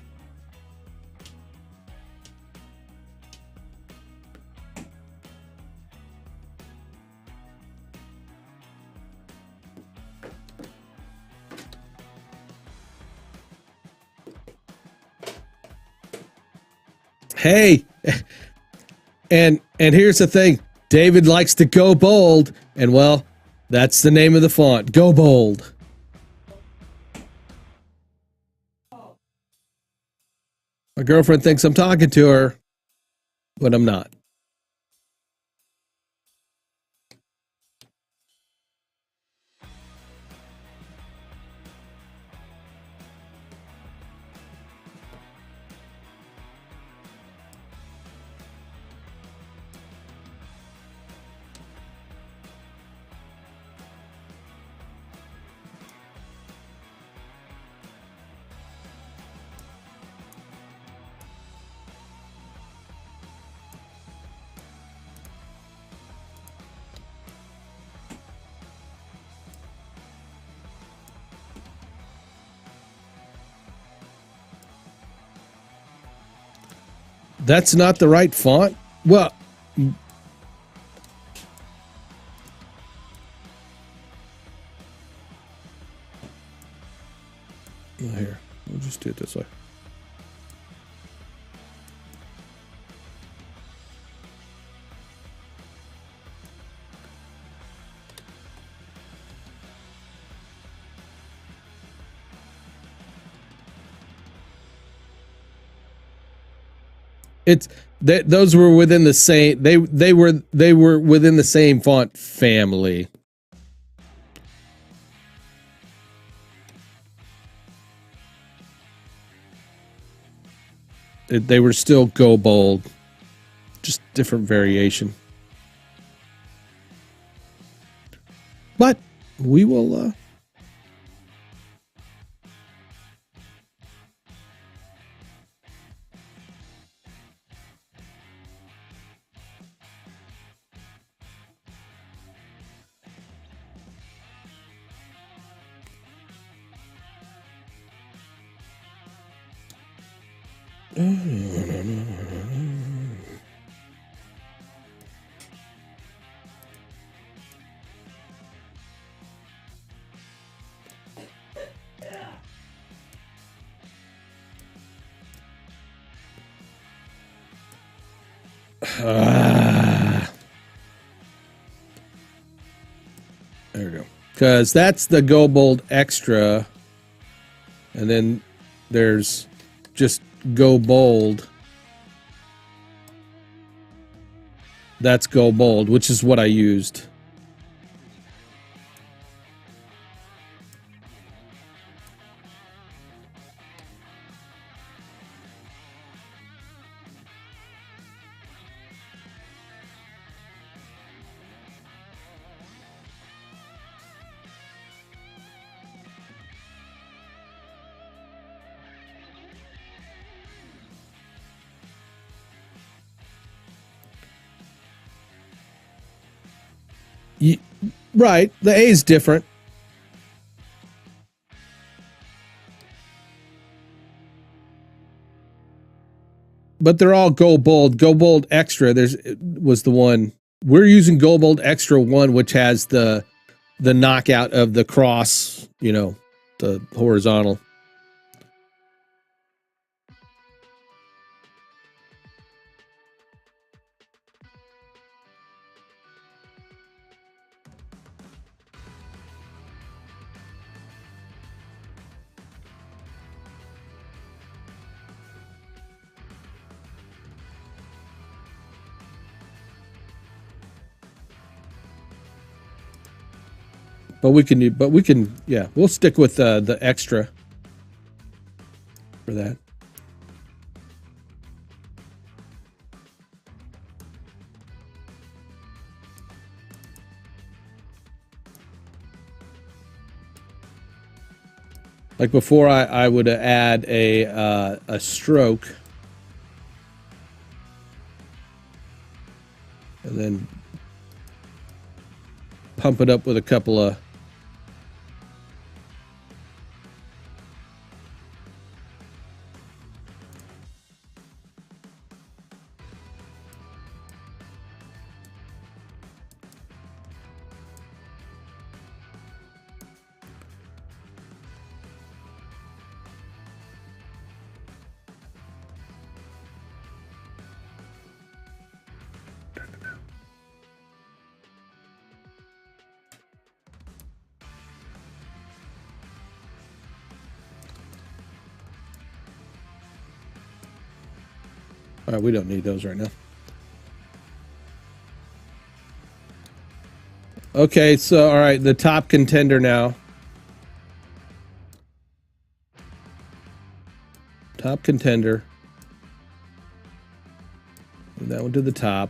[SPEAKER 1] Hey, and here's the thing. David likes to go bold, and well, that's the name of the font. Go bold. My girlfriend thinks I'm talking to her, but I'm not. That's not the right font? Well, here, we'll just do it this way. It's that those were within the same. They were within the same font family. They were still Go Bold, just different variation. But we will. There we go. Because that's the Go Bold Extra. And then there's just Go Bold. That's Go Bold, which is what I used. Right. The A is different. But they're all Go Bold. Go Bold Extra was the one. We're using Go Bold Extra 1, which has the knockout of the cross, the horizontal. But we can, yeah, we'll stick with the extra for that. Like before, I would add a stroke, and then pump it up with a couple of. All right, we don't need those right now. Okay, so all right, the top contender now. Top contender. Move that one to the top.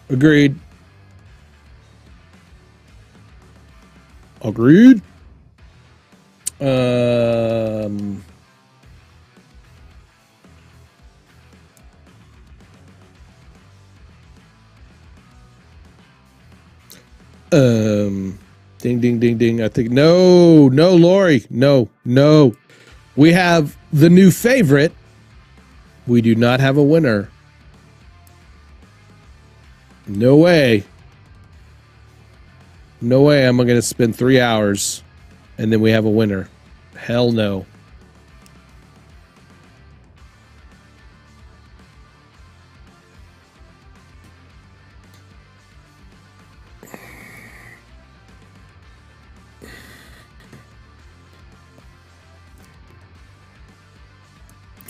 [SPEAKER 1] Agreed. Agreed. Ding, ding, ding, ding. I think no, Lori, no. We have the new favorite. We do not have a winner. No way. No way am I going to spend 3 hours and then we have a winner. Hell no.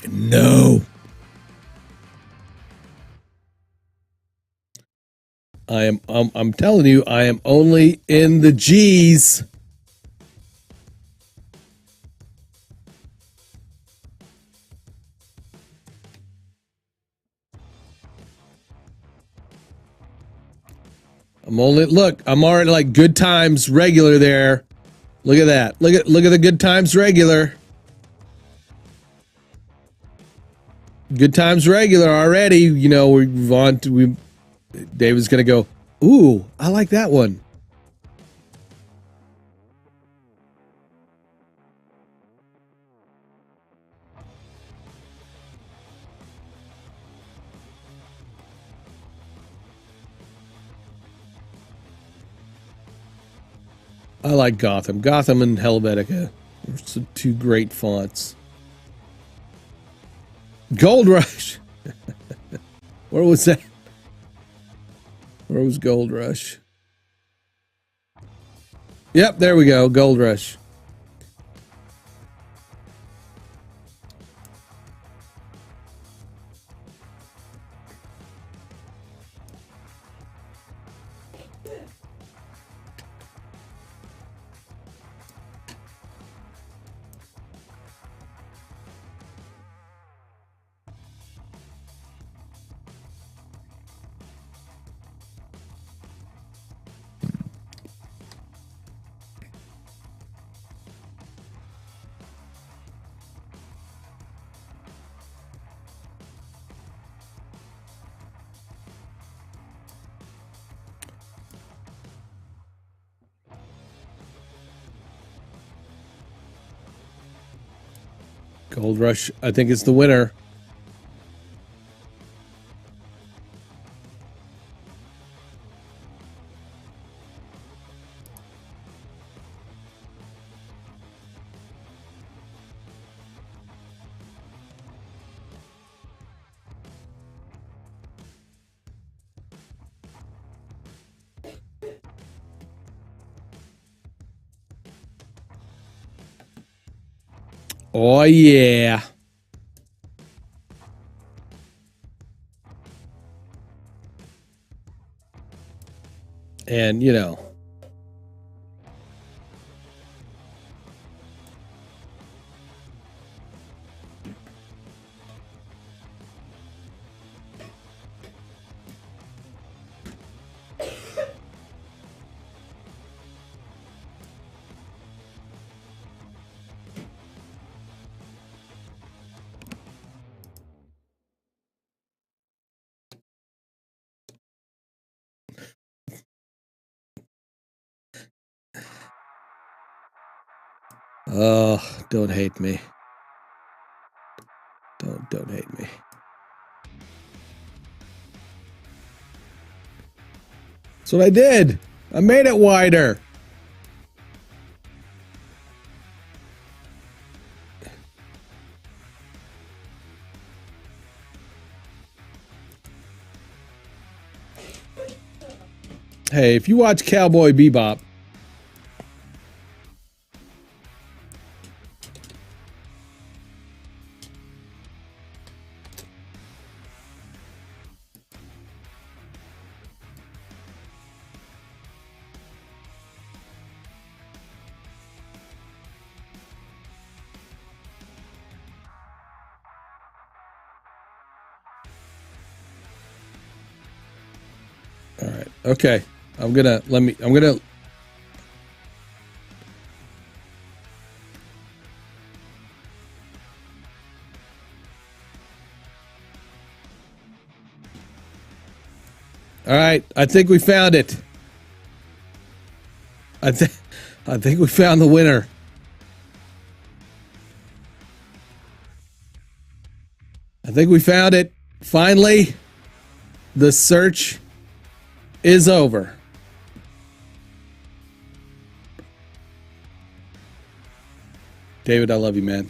[SPEAKER 1] No. I'm telling you, I am only in the G's. I'm already like good times regular there. Look at that. Look at the good times regular. Good times regular already. You know, David's gonna go, ooh, I like that one. I like Gotham. Gotham and Helvetica are two great fonts. Gold Rush. Where was that? Where was Gold Rush? Yep, there we go. Gold Rush. Gold Rush, I think, is the winner. Oh, yeah. And, you know. Oh, don't hate me. Don't hate me. That's what I did. I made it wider. Hey, if you watch Cowboy Bebop, all right, okay. I'm gonna all right, I think we found it. I think we found the winner. I think we found it. Finally, the search is over. David, I love you, man.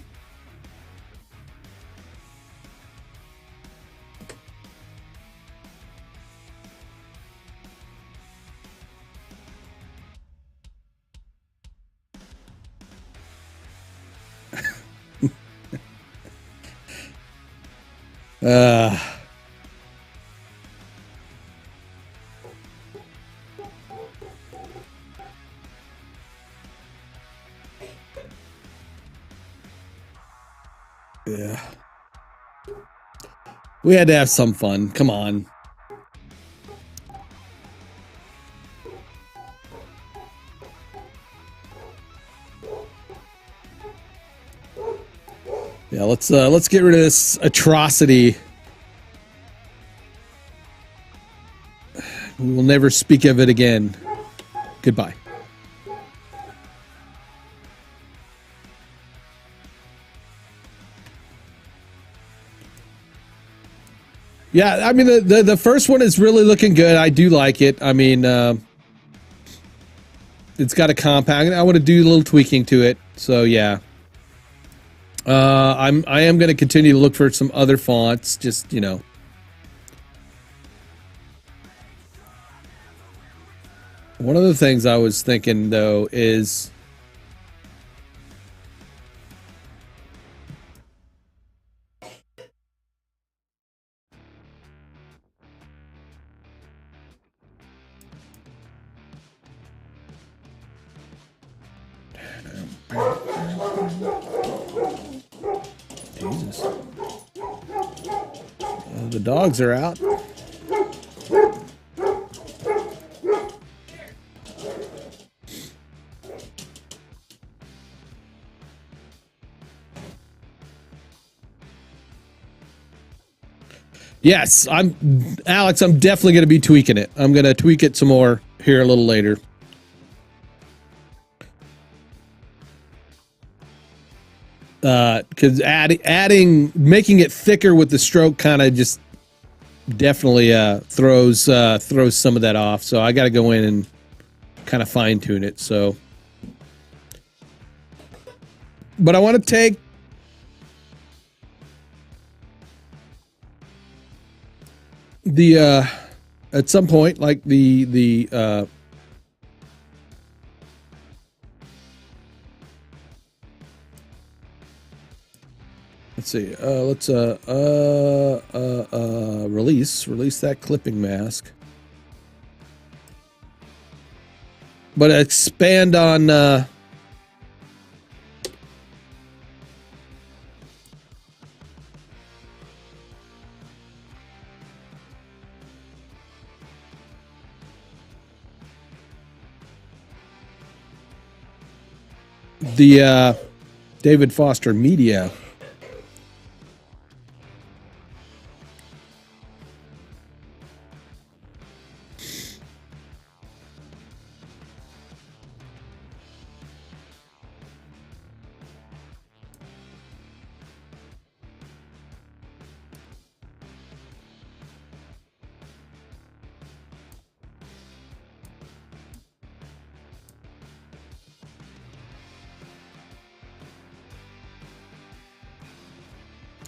[SPEAKER 1] Yeah. We had to have some fun. Come on. Yeah, let's get rid of this atrocity. We will never speak of it again. Goodbye. Yeah, I mean the first one is really looking good. I do like it. I mean, it's got a compound. I want to do a little tweaking to it. So yeah, I am going to continue to look for some other fonts. Just, you know. One of the things I was thinking though is Jesus. The dogs are out. Yes, Alex, I'm definitely going to be tweaking it. I'm going to tweak it some more here a little later. because making it thicker with the stroke kind of just definitely throws some of that off. So I got to go in and kind of fine tune it. So, but I want to take the at some point, like the let's see, let's release that clipping mask, but expand on the David Foster Media.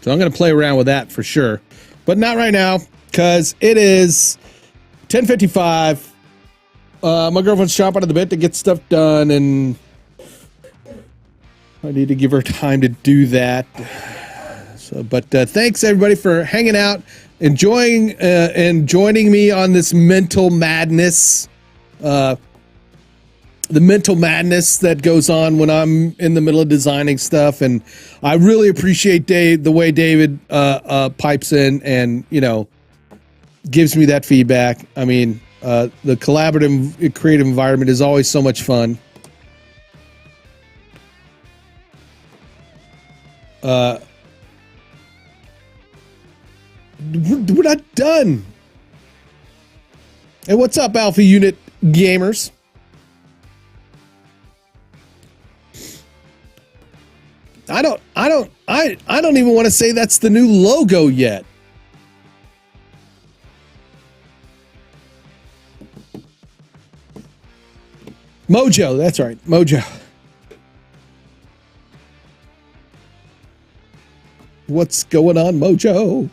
[SPEAKER 1] So I'm going to play around with that for sure, but not right now because it is 10:55. My girlfriend's chomping at the bit to get stuff done, and I need to give her time to do that. So, but thanks everybody for hanging out, enjoying and joining me on this mental madness. The mental madness that goes on when I'm in the middle of designing stuff. And I really appreciate the way David pipes in and, you know, gives me that feedback. I mean, the collaborative, creative environment is always so much fun. We're not done. Hey, what's up, Alpha Unit gamers? I don't even want to say that's the new logo yet. Mojo, that's right, Mojo. What's going on, Mojo?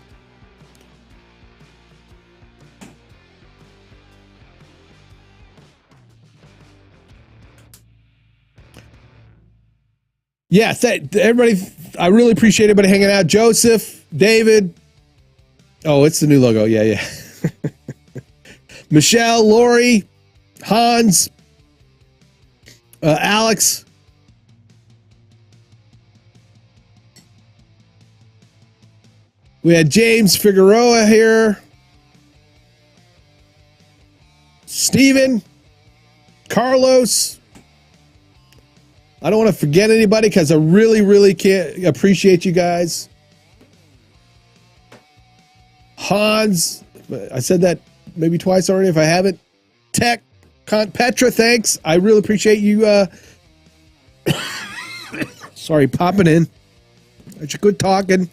[SPEAKER 1] Yeah, everybody, I really appreciate everybody hanging out. Joseph, David. Oh, it's the new logo. Yeah. Michelle, Lori, Hans, Alex. We had James Figueroa here. Steven, Carlos. I don't want to forget anybody because I really can't appreciate you guys. Hans, I said that maybe twice already if I haven't. Tech, Petra, thanks. I really appreciate you. Sorry, popping in. That's a good talking.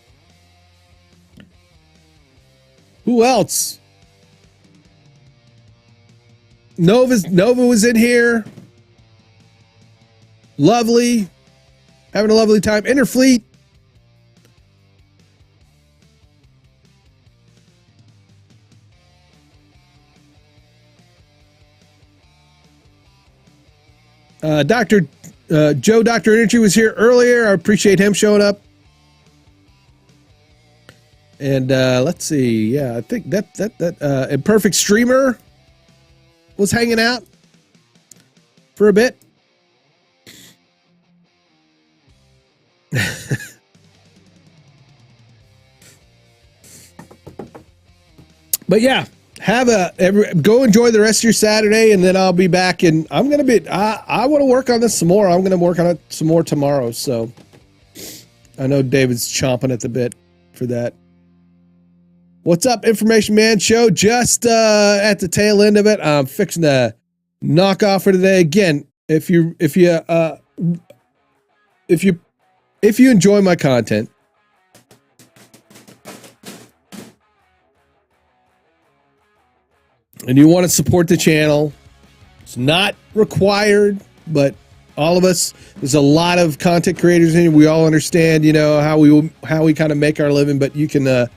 [SPEAKER 1] Who else? Nova was in here. Lovely. Having a lovely time. Interfleet. Dr. Joe, Dr. Energy was here earlier. I appreciate him showing up. And let's see. Yeah, I think that Imperfect Streamer was hanging out for a bit. But yeah, go enjoy the rest of your Saturday, and then I'll be back. And I want to work on this some more. I'm going to work on it some more tomorrow. So I know David's chomping at the bit for that. What's up, Information Man Show? Just at the tail end of it, I'm fixing to knock off for today. Again, if you if you enjoy my content, and you want to support the channel, it's not required, but all of us, there's a lot of content creators in here. We all understand, you know, how we kind of make our living, but you can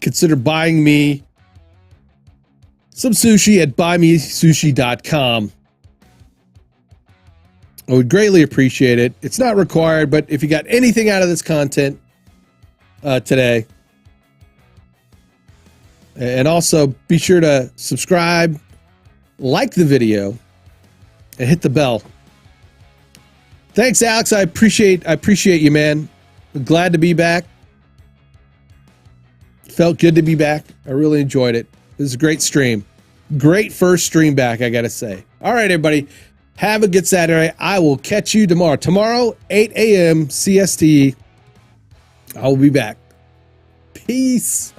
[SPEAKER 1] consider buying me some sushi at buymesushi.com. I would greatly appreciate it. It's not required, but if you got anything out of this content today, and also be sure to subscribe, like the video, and hit the bell. Thanks, Alex. I appreciate you, man. I'm glad to be back. Felt good to be back. I really enjoyed it. It was a great stream. Great first stream back, I gotta say. All right, everybody. Have a good Saturday. I will catch you tomorrow. Tomorrow, 8 a.m. CST. I will be back. Peace.